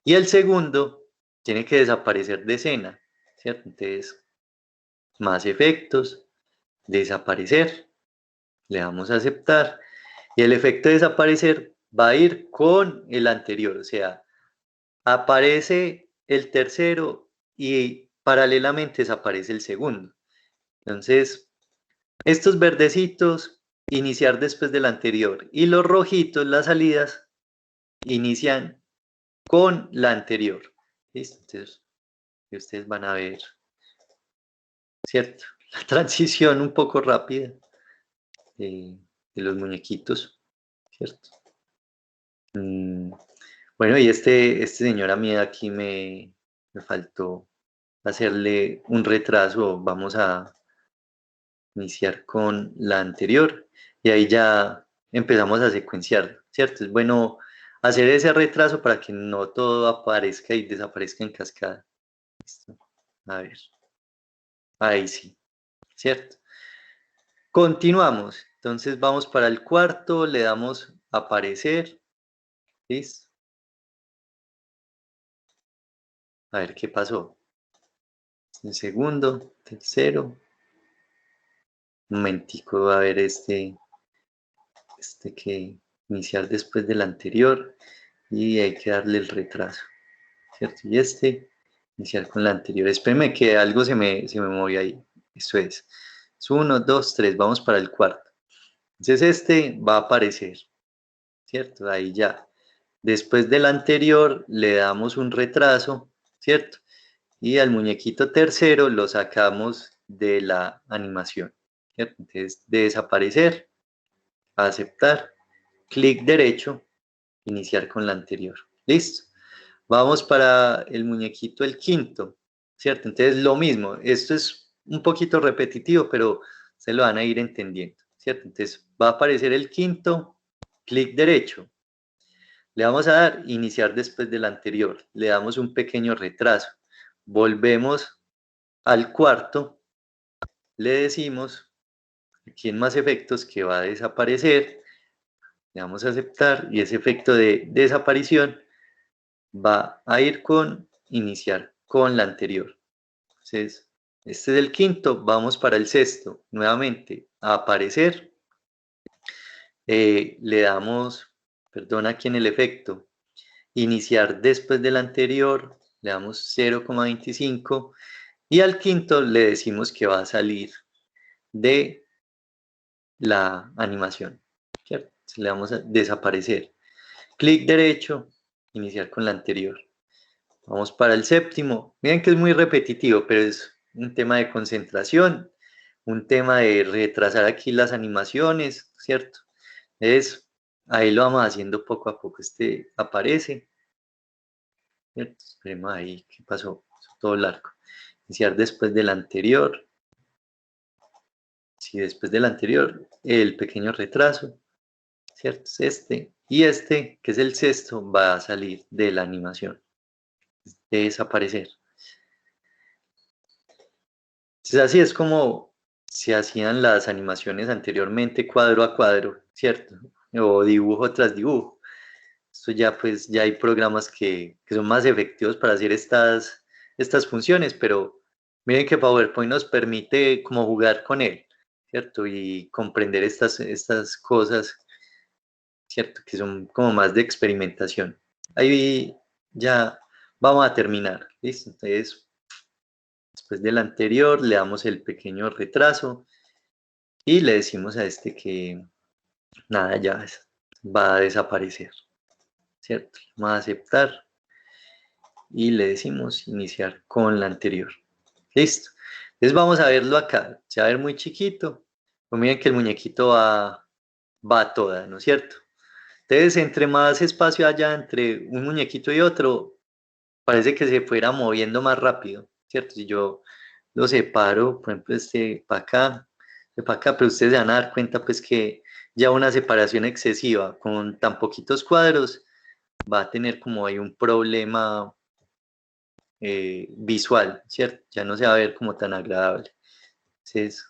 Y el segundo tiene que desaparecer de escena, ¿cierto? Entonces, más efectos, desaparecer, le damos a aceptar. Y el efecto de desaparecer va a ir con el anterior, o sea, aparece el tercero y paralelamente desaparece el segundo. Entonces, estos verdecitos, iniciar después del anterior, y los rojitos, las salidas, inician con la anterior. ¿Listo? Entonces, ustedes van a ver, ¿cierto? La transición un poco rápida de los muñequitos, ¿cierto? Bueno, y este señor a mí aquí me faltó hacerle un retraso. Vamos a iniciar con la anterior, y ahí ya empezamos a secuenciar, ¿cierto? Es bueno hacer ese retraso para que no todo aparezca y desaparezca en cascada. Listo. A ver, ahí sí, ¿cierto? Continuamos, entonces vamos para el cuarto, le damos aparecer, ¿listo? A ver qué pasó. El segundo, tercero, un momentico, va a ver este que iniciar después del anterior y hay que darle el retraso, ¿cierto? Y iniciar con la anterior. Espérenme que algo se me movió ahí. Eso es 1, 2, 3, vamos para el cuarto. Entonces va a aparecer, ¿cierto? Ahí ya. Después del anterior le damos un retraso, ¿cierto? Y al muñequito tercero lo sacamos de la animación, ¿cierto? Entonces, de desaparecer, aceptar, clic derecho, iniciar con la anterior. ¿Listo? Vamos para el muñequito el quinto, ¿cierto? Entonces, lo mismo. Esto es un poquito repetitivo, pero se lo van a ir entendiendo, ¿cierto? Entonces, va a aparecer el quinto, clic derecho. Le vamos a dar iniciar después del anterior. Le damos un pequeño retraso. Volvemos al cuarto. Le decimos aquí en más efectos que va a desaparecer. Le damos a aceptar y ese efecto de desaparición va a ir con iniciar con la anterior. Entonces, este es el quinto, vamos para el sexto. Nuevamente, a aparecer. Le damos, perdón, aquí en el efecto, iniciar después del anterior, le damos 0,25 y al quinto le decimos que va a salir de la animación, ¿cierto? Le damos a desaparecer. Clic derecho, iniciar con la anterior. Vamos para el séptimo. Miren que es muy repetitivo, pero es un tema de concentración, un tema de retrasar aquí las animaciones, ¿cierto? Ahí lo vamos haciendo poco a poco. Aparece, ¿cierto? Esperemos ahí, ¿qué pasó? Todo largo. Iniciar después del anterior. Sí, después del anterior, el pequeño retraso, ¿cierto? Es y que es el sexto, va a salir de la animación, de desaparecer. Entonces, así es como se hacían las animaciones anteriormente, cuadro a cuadro, ¿cierto? O dibujo tras dibujo. Esto ya, pues, ya hay programas que son más efectivos para hacer estas funciones, pero miren que PowerPoint nos permite como jugar con él, ¿cierto? Y comprender estas cosas, ¿cierto? Que son como más de experimentación. Ahí ya vamos a terminar, ¿listo? Entonces, después del anterior le damos el pequeño retraso y le decimos a que nada, ya va a desaparecer, ¿cierto? Vamos a aceptar y le decimos iniciar con la anterior. Listo. Entonces vamos a verlo acá. Se va a ver muy chiquito. Pues miren que el muñequito va a toda, ¿no es cierto? Entonces, entre más espacio haya entre un muñequito y otro, parece que se fuera moviendo más rápido, ¿cierto? Si yo lo separo, por ejemplo, para acá, pero ustedes se van a dar cuenta pues que ya una separación excesiva con tan poquitos cuadros va a tener como ahí un problema visual, ¿cierto? Ya no se va a ver como tan agradable. Entonces,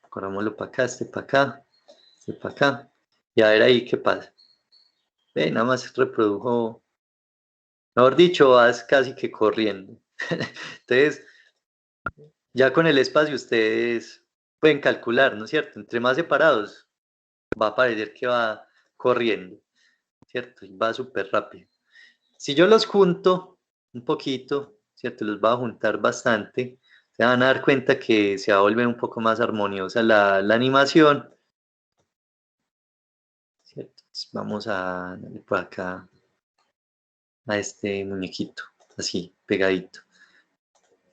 corrámoslo para acá, para acá, para acá, y a ver ahí qué pasa. Ve, nada más reprodujo, mejor dicho, vas casi que corriendo. Entonces, ya con el espacio ustedes pueden calcular, ¿no es cierto? Entre más separados, va a parecer que va corriendo, ¿cierto? Y va súper rápido. Si yo los junto un poquito, ¿cierto? Los voy a juntar bastante, se van a dar cuenta que se va a volver un poco más armoniosa la animación, ¿cierto? Entonces vamos a darle por acá a este muñequito, así, pegadito.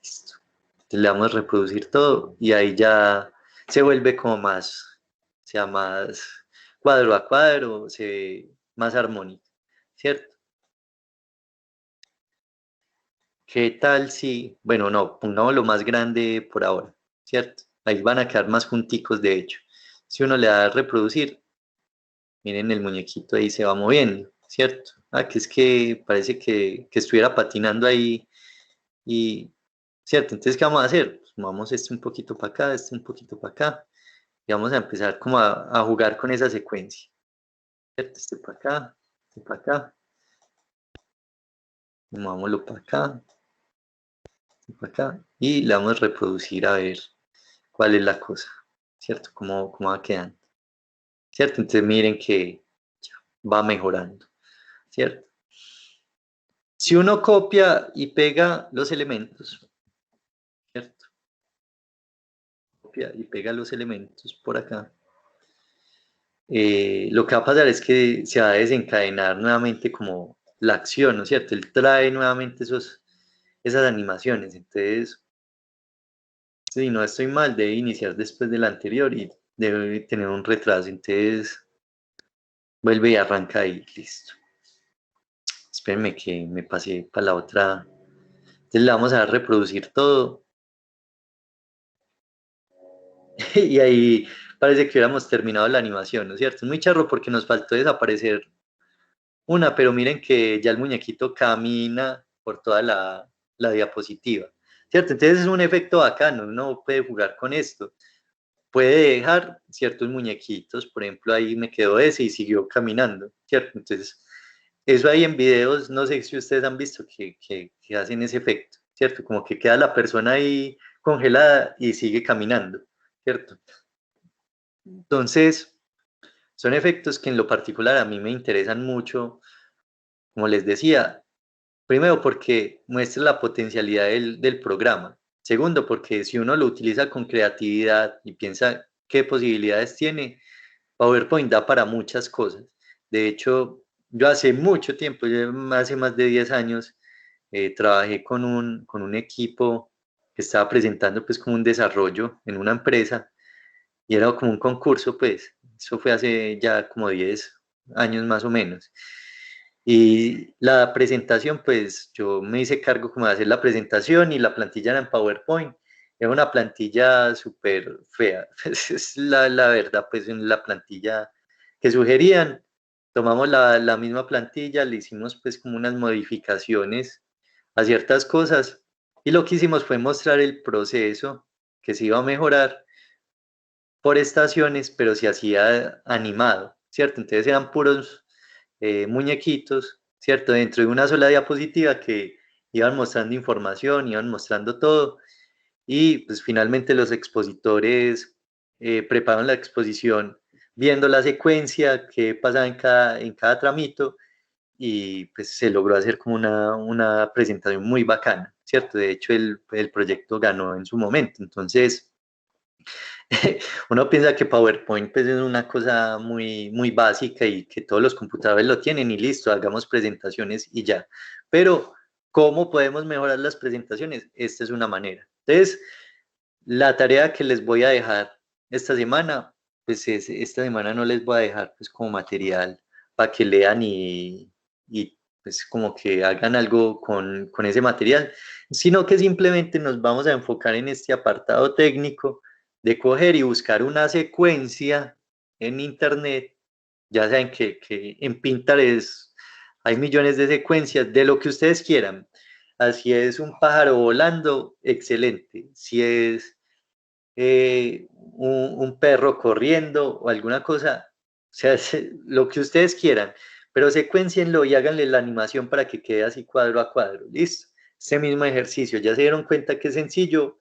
Listo. Entonces le damos a reproducir todo y ahí ya se vuelve como sea más cuadro a cuadro, se ve más armónico, ¿cierto? ¿Qué tal si, bueno, no, pongámoslo más grande por ahora, ¿cierto? Ahí van a quedar más junticos, de hecho. Si uno le da a reproducir, miren el muñequito ahí se va moviendo, ¿cierto? Ah, que es que parece que estuviera patinando ahí y, ¿cierto? Entonces, ¿qué vamos a hacer? Pues vamos este un poquito para acá, este un poquito para acá y vamos a empezar como a jugar con esa secuencia, ¿cierto? Este para acá, movámoslo para acá, este para acá y le vamos a reproducir a ver cuál es la cosa, ¿cierto? Cómo va quedando, ¿cierto? Entonces miren que va mejorando, ¿cierto? Si uno copia y pega los elementos, ¿cierto? Copia y pega los elementos por acá. Lo que va a pasar es que se va a desencadenar nuevamente como la acción, ¿no es cierto? Él trae nuevamente esas animaciones. Entonces, si no estoy mal, debe iniciar después del anterior y debe tener un retraso. Entonces, vuelve y arranca ahí, listo. Espérenme que me pasé para la otra. Entonces le vamos a dar reproducir todo. Y ahí parece que hubiéramos terminado la animación, ¿no es cierto? Es muy charro porque nos faltó desaparecer una, pero miren que ya el muñequito camina por toda la diapositiva, ¿cierto? Entonces es un efecto bacano, uno puede jugar con esto. Puede dejar ciertos muñequitos, por ejemplo, ahí me quedó ese y siguió caminando, ¿cierto? Entonces, eso ahí en videos, no sé si ustedes han visto que hacen ese efecto, ¿cierto? Como que queda la persona ahí congelada y sigue caminando, ¿cierto? Entonces, son efectos que en lo particular a mí me interesan mucho, como les decía, primero porque muestra la potencialidad del programa, segundo porque si uno lo utiliza con creatividad y piensa qué posibilidades tiene, PowerPoint da para muchas cosas. De hecho, yo hace mucho tiempo, yo hace más de 10 años, trabajé con un equipo que estaba presentando pues como un desarrollo en una empresa y era como un concurso, pues, eso fue hace ya como 10 años más o menos. Y la presentación, pues yo me hice cargo como de hacer la presentación y la plantilla era en PowerPoint. Era una plantilla súper fea, pues, es la verdad, pues en la plantilla que sugerían, tomamos la misma plantilla, le hicimos pues como unas modificaciones a ciertas cosas y lo que hicimos fue mostrar el proceso que se iba a mejorar por estaciones, pero se hacía animado, ¿cierto? Entonces eran puros muñequitos, ¿cierto? Dentro de una sola diapositiva que iban mostrando información, iban mostrando todo, y pues finalmente los expositores preparan la exposición viendo la secuencia que pasaba en cada tramito, y pues se logró hacer como una presentación muy bacana, ¿cierto? De hecho, el proyecto ganó en su momento, entonces uno piensa que PowerPoint pues, es una cosa muy básica y que todos los computadores lo tienen y listo, hagamos presentaciones y ya. Pero, ¿cómo podemos mejorar las presentaciones? Esta es una manera. Entonces, la tarea que les voy a dejar esta semana, pues esta semana no les voy a dejar pues como material para que lean y pues como que hagan algo con ese material, sino que simplemente nos vamos a enfocar en este apartado técnico de coger y buscar una secuencia en internet, ya saben que en Pinterest hay millones de secuencias de lo que ustedes quieran. Así es un pájaro volando, excelente. Si es un perro corriendo o alguna cosa, o sea, lo que ustedes quieran, pero secuencienlo y háganle la animación para que quede así cuadro a cuadro. Listo. Ese mismo ejercicio, ya se dieron cuenta que es sencillo,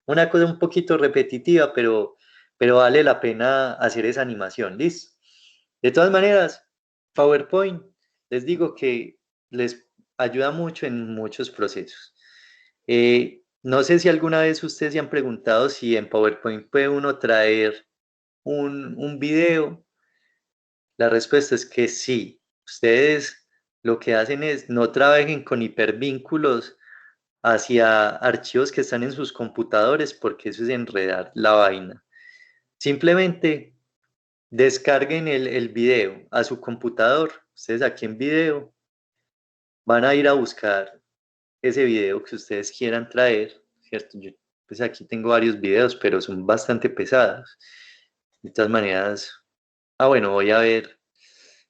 una cosa un poquito repetitiva, pero vale la pena hacer esa animación. Listo. De todas maneras, PowerPoint, les digo que les ayuda mucho en muchos procesos. No sé si alguna vez ustedes se han preguntado si en PowerPoint puede uno traer un video. La respuesta es que sí. Ustedes lo que hacen es no trabajen con hipervínculos hacia archivos que están en sus computadores porque eso es enredar la vaina. Simplemente descarguen el video a su computador. Ustedes aquí en video van a ir a buscar ese video que ustedes quieran traer, ¿cierto? Yo pues aquí tengo varios videos, pero son bastante pesados. De todas maneras, bueno, voy a ver,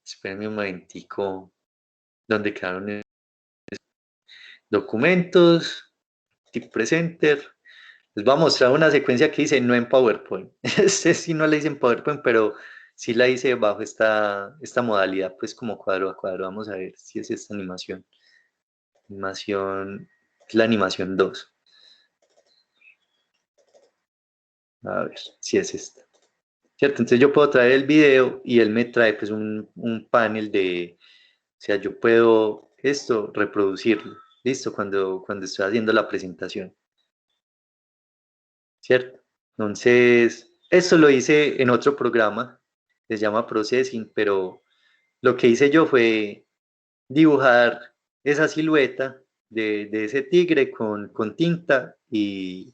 espérenme un momentico, ¿dónde quedaron documentos? Tip Presenter. Les voy a mostrar una secuencia que hice no en PowerPoint. Este sí no la hice en PowerPoint, pero sí la hice bajo esta modalidad, pues como cuadro a cuadro. Vamos a ver si es esta animación. Animación, la animación 2. A ver si es esta. ¿Cierto? Entonces yo puedo traer el video y él me trae pues un panel de, o sea, yo puedo esto reproducirlo, listo, cuando estoy haciendo la presentación, ¿cierto? Entonces, esto lo hice en otro programa, se llama Processing, pero lo que hice yo fue dibujar esa silueta de ese tigre con tinta y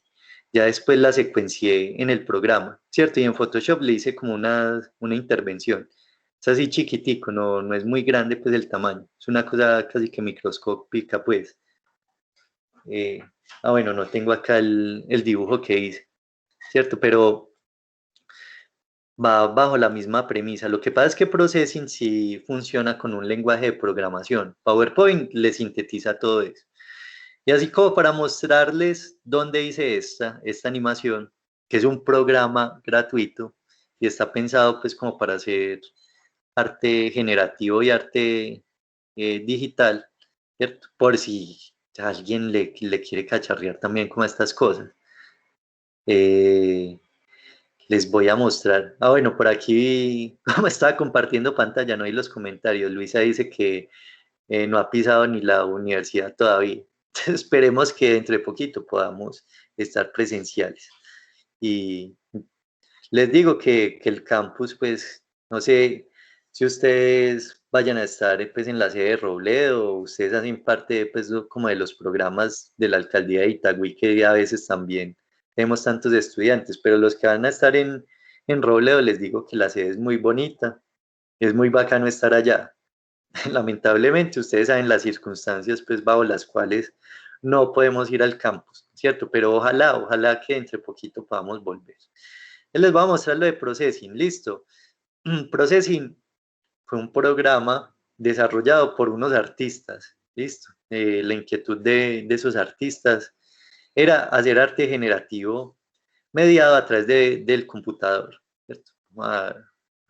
ya después la secuencié en el programa, ¿cierto? Y en Photoshop le hice como una intervención. Es así chiquitico, no es muy grande pues el tamaño, es una cosa casi que microscópica pues. Eh, bueno, no tengo acá el dibujo que hice, ¿cierto? Pero va bajo la misma premisa. Lo que pasa es que Processing sí funciona con un lenguaje de programación. PowerPoint le sintetiza todo eso. Y así como para mostrarles dónde hice esta animación, que es un programa gratuito y está pensado pues como para hacer arte generativo y arte digital, ¿cierto? Por si a alguien le quiere cacharrear también con estas cosas. Eh, Les voy a mostrar. Bueno, por aquí, como estaba compartiendo pantalla, no hay los comentarios. Luisa dice que no ha pisado ni la universidad todavía. Esperemos que dentro de poquito podamos estar presenciales. Y les digo que el campus, pues, no sé si ustedes vayan a estar pues, en la sede de Robledo o ustedes hacen parte pues, como de los programas de la alcaldía de Itagüí, que a veces también tenemos tantos estudiantes, pero los que van a estar en Robledo, les digo que la sede es muy bonita, es muy bacano estar allá. Lamentablemente, ustedes saben las circunstancias pues, bajo las cuales no podemos ir al campus, ¿cierto? Pero ojalá que entre poquito podamos volver. Les voy a mostrar lo de Processing, listo. Processing fue un programa desarrollado por unos artistas, listo. La inquietud de esos artistas era hacer arte generativo mediado a través del computador, ¿cierto? A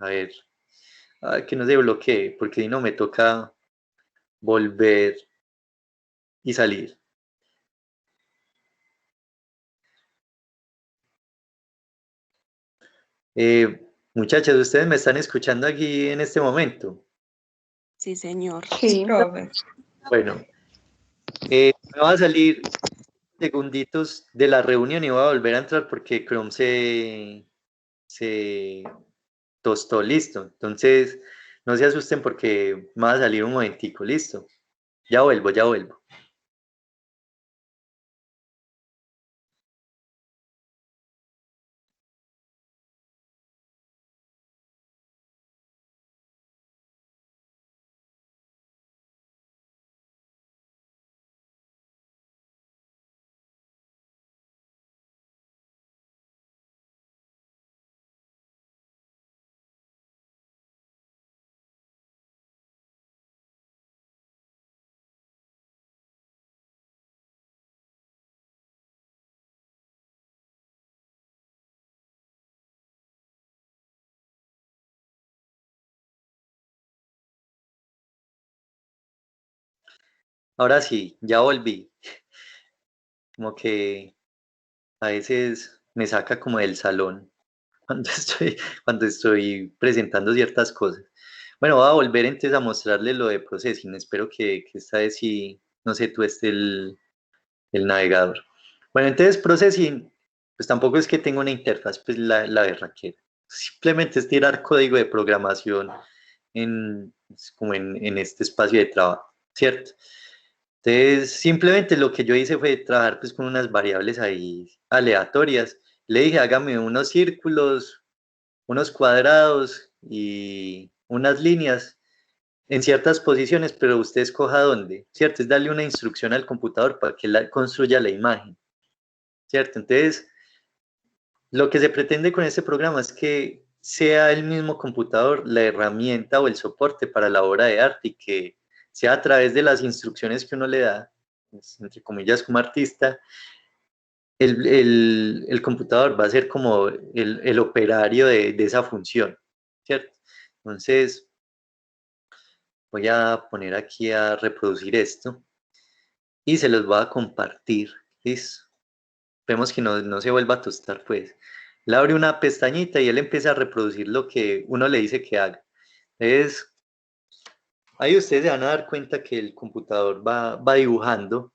ver, que no se bloquee, porque si no me toca volver y salir. Muchachas, ¿ustedes me están escuchando aquí en este momento? Sí, señor. Sí, profe. Bueno, me va a salir segunditos de la reunión y voy a volver a entrar porque Chrome se tostó, listo. Entonces, no se asusten porque me va a salir un momentico, listo. Ya vuelvo, ya vuelvo. Ahora sí, ya volví. Como que a veces me saca como del salón cuando cuando estoy presentando ciertas cosas. Bueno, voy a volver entonces a mostrarles lo de Processing. Espero que esta vez sí, no sé, tú esté el navegador. Bueno, entonces Processing, pues tampoco es que tenga una interfaz, pues la berraquera. Simplemente es tirar código de programación como en este espacio de trabajo, ¿cierto? Entonces, simplemente lo que yo hice fue trabajar pues con unas variables ahí aleatorias. Le dije, hágame unos círculos, unos cuadrados y unas líneas en ciertas posiciones, pero usted escoja dónde, ¿cierto? Es darle una instrucción al computador para que construya la imagen. ¿cierto? Entonces, lo que se pretende con este programa es que sea el mismo computador la herramienta o el soporte para la obra de arte y que sea a través de las instrucciones que uno le da, pues, entre comillas, como artista, el computador va a ser como el operario de esa función, ¿cierto? Entonces, voy a poner aquí a reproducir esto y se los voy a compartir, ¿listo? Vemos que no se vuelva a tostar, pues. Le abre una pestañita y él empieza a reproducir lo que uno le dice que haga. Entonces, ahí ustedes se van a dar cuenta que el computador va dibujando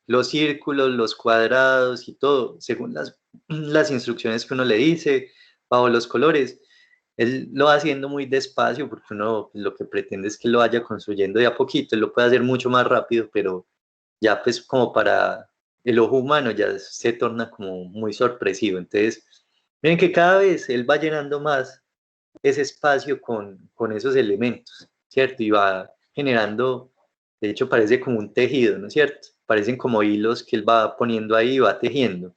los círculos, los cuadrados y todo, según las instrucciones que uno le dice, bajo los colores. Él lo va haciendo muy despacio porque uno lo que pretende es que lo vaya construyendo de a poquito. Él lo puede hacer mucho más rápido, pero ya pues como para el ojo humano ya se torna como muy sorpresivo. Entonces, miren que cada vez él va llenando más ese espacio con esos elementos, ¿cierto? Y va generando, de hecho parece como un tejido, ¿no es cierto? Parecen como hilos que él va poniendo ahí y va tejiendo.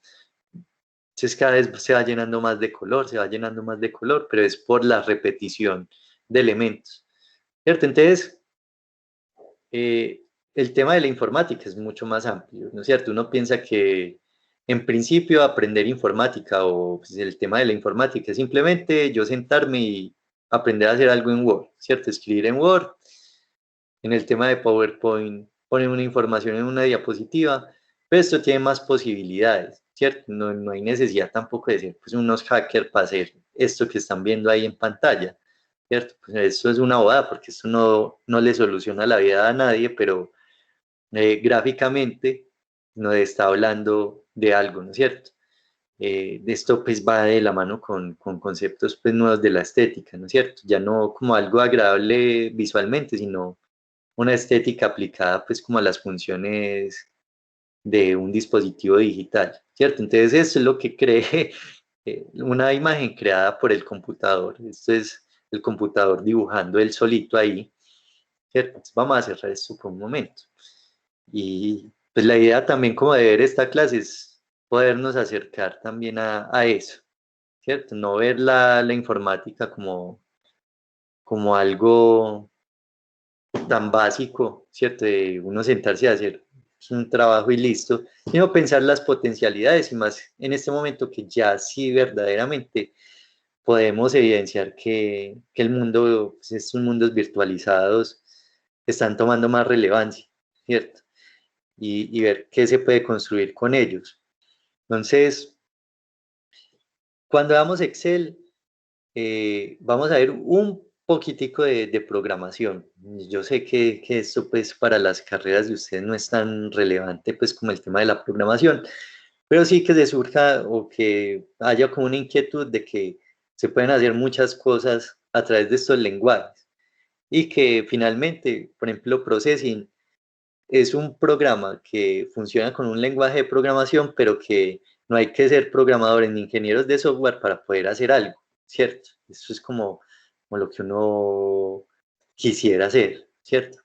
Entonces cada vez se va llenando más de color, se va llenando más de color, pero es por la repetición de elementos, ¿cierto? Entonces, eh, el tema de la informática es mucho más amplio, ¿no es cierto? Uno piensa que en principio aprender informática o pues, el tema de la informática es simplemente yo sentarme y aprender a hacer algo en Word, ¿cierto? Escribir en Word, en el tema de PowerPoint, poner una información en una diapositiva, pero esto tiene más posibilidades, ¿cierto? No hay necesidad tampoco de ser pues, unos hackers para hacer esto que están viendo ahí en pantalla, ¿cierto? Pues eso es una bobada porque esto no le soluciona la vida a nadie, pero gráficamente nos está hablando de algo, ¿no es cierto? Esto pues va de la mano con conceptos pues nuevos de la estética, ¿no es cierto? Ya no como algo agradable visualmente, sino una estética aplicada pues como a las funciones de un dispositivo digital, ¿cierto? Entonces eso es lo que cree una imagen creada por el computador. Esto es el computador dibujando él solito ahí, ¿cierto? Entonces, vamos a cerrar esto por un momento. Y pues la idea también como de ver esta clase es podernos acercar también a eso, ¿cierto? No ver la informática como algo tan básico, ¿cierto? De uno sentarse a hacer un trabajo y listo, sino pensar las potencialidades y más en este momento que ya sí verdaderamente podemos evidenciar que el mundo, pues estos mundos virtualizados están tomando más relevancia, ¿cierto? Y ver qué se puede construir con ellos. Entonces, cuando damos Excel, vamos a ver un poquitico de programación. Yo sé que esto pues para las carreras de ustedes no es tan relevante pues como el tema de la programación, pero sí que se surja o que haya como una inquietud de que se pueden hacer muchas cosas a través de estos lenguajes y que finalmente, por ejemplo, Processing es un programa que funciona con un lenguaje de programación, pero que no hay que ser programadores ni ingenieros de software para poder hacer algo, ¿cierto? Eso es como lo que uno quisiera hacer, ¿cierto?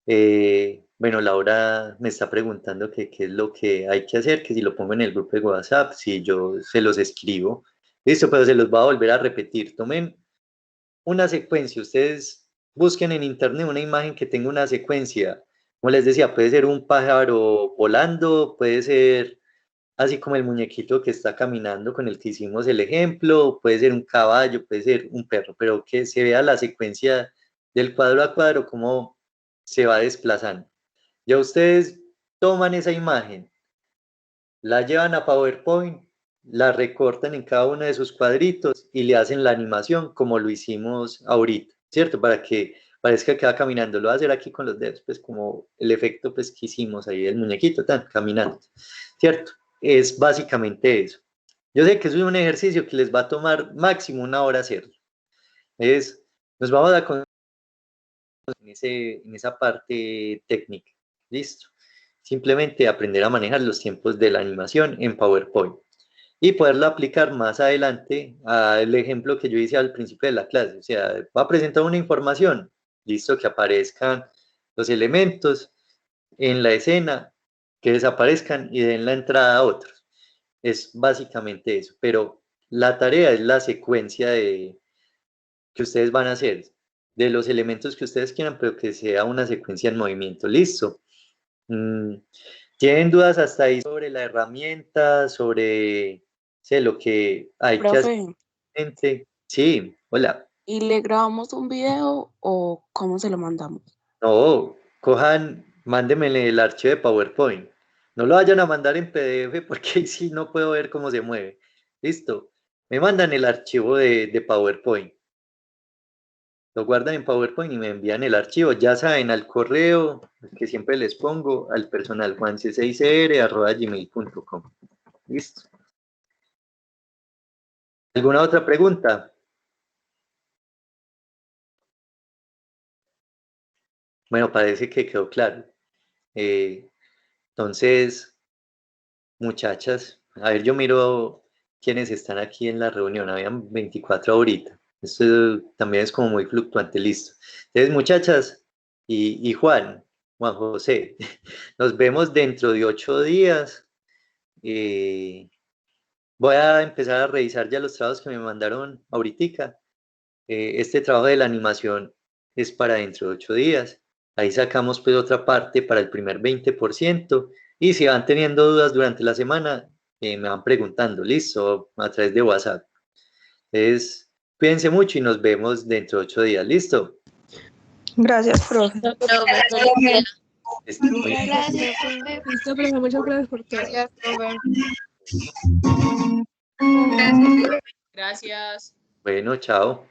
Bueno, Laura me está preguntando qué es lo que hay que hacer, que si lo pongo en el grupo de WhatsApp, si yo se los escribo. Listo, pero se los voy a volver a repetir. Tomen una secuencia. Ustedes busquen en internet una imagen que tenga una secuencia. Como les decía, puede ser un pájaro volando, puede ser así como el muñequito que está caminando con el que hicimos el ejemplo, puede ser un caballo, puede ser un perro, pero que se vea la secuencia del cuadro a cuadro, cómo se va desplazando. Ya ustedes toman esa imagen, la llevan a PowerPoint, la recortan en cada uno de sus cuadritos y le hacen la animación como lo hicimos ahorita, ¿cierto? Para que parezca que va caminando. Lo voy a hacer aquí con los dedos, pues como el efecto pues, que hicimos ahí del muñequito, tan, caminando, ¿cierto? Es básicamente eso. Yo sé que es un ejercicio que les va a tomar máximo una hora hacerlo. Nos vamos a concentrar en esa parte técnica, ¿listo? Simplemente aprender a manejar los tiempos de la animación en PowerPoint y poderlo aplicar más adelante al ejemplo que yo hice al principio de la clase. O sea, va a presentar una información, listo, que aparezcan los elementos en la escena que desaparezcan y den la entrada a otros. Es básicamente eso, pero la tarea es la secuencia que ustedes van a hacer, de los elementos que ustedes quieran, pero que sea una secuencia en movimiento. ¿Listo? ¿Tienen dudas hasta ahí sobre la herramienta, sobre lo que hay que hacer? Profe, Sí, hola. ¿y le grabamos un video o cómo se lo mandamos? No, mándenme el archivo de PowerPoint. No lo vayan a mandar en PDF porque ahí sí no puedo ver cómo se mueve. Listo. Me mandan el archivo de PowerPoint. Lo guardan en PowerPoint y me envían el archivo. Ya saben, al correo que siempre les pongo, al personal juanc6r@gmail.com. Listo. ¿Alguna otra pregunta? Bueno, parece que quedó claro. Entonces, muchachas, a ver, yo miro quiénes están aquí en la reunión. Habían 24 ahorita. Esto también es como muy fluctuante, listo. Entonces, muchachas y Juan José, nos vemos dentro de 8 días. Voy a empezar a revisar ya los trabajos que me mandaron ahorita. Este trabajo de la animación es para dentro de 8 días. Ahí sacamos pues otra parte para el primer 20%. Y si van teniendo dudas durante la semana, me van preguntando, listo, a través de WhatsApp. Entonces, cuídense mucho y nos vemos dentro de 8 días, ¿listo? Gracias, profe. Estén muy bien. Gracias, profe. Listo, profe, muchas gracias por todo. Gracias, profe. Gracias. Bueno, chao.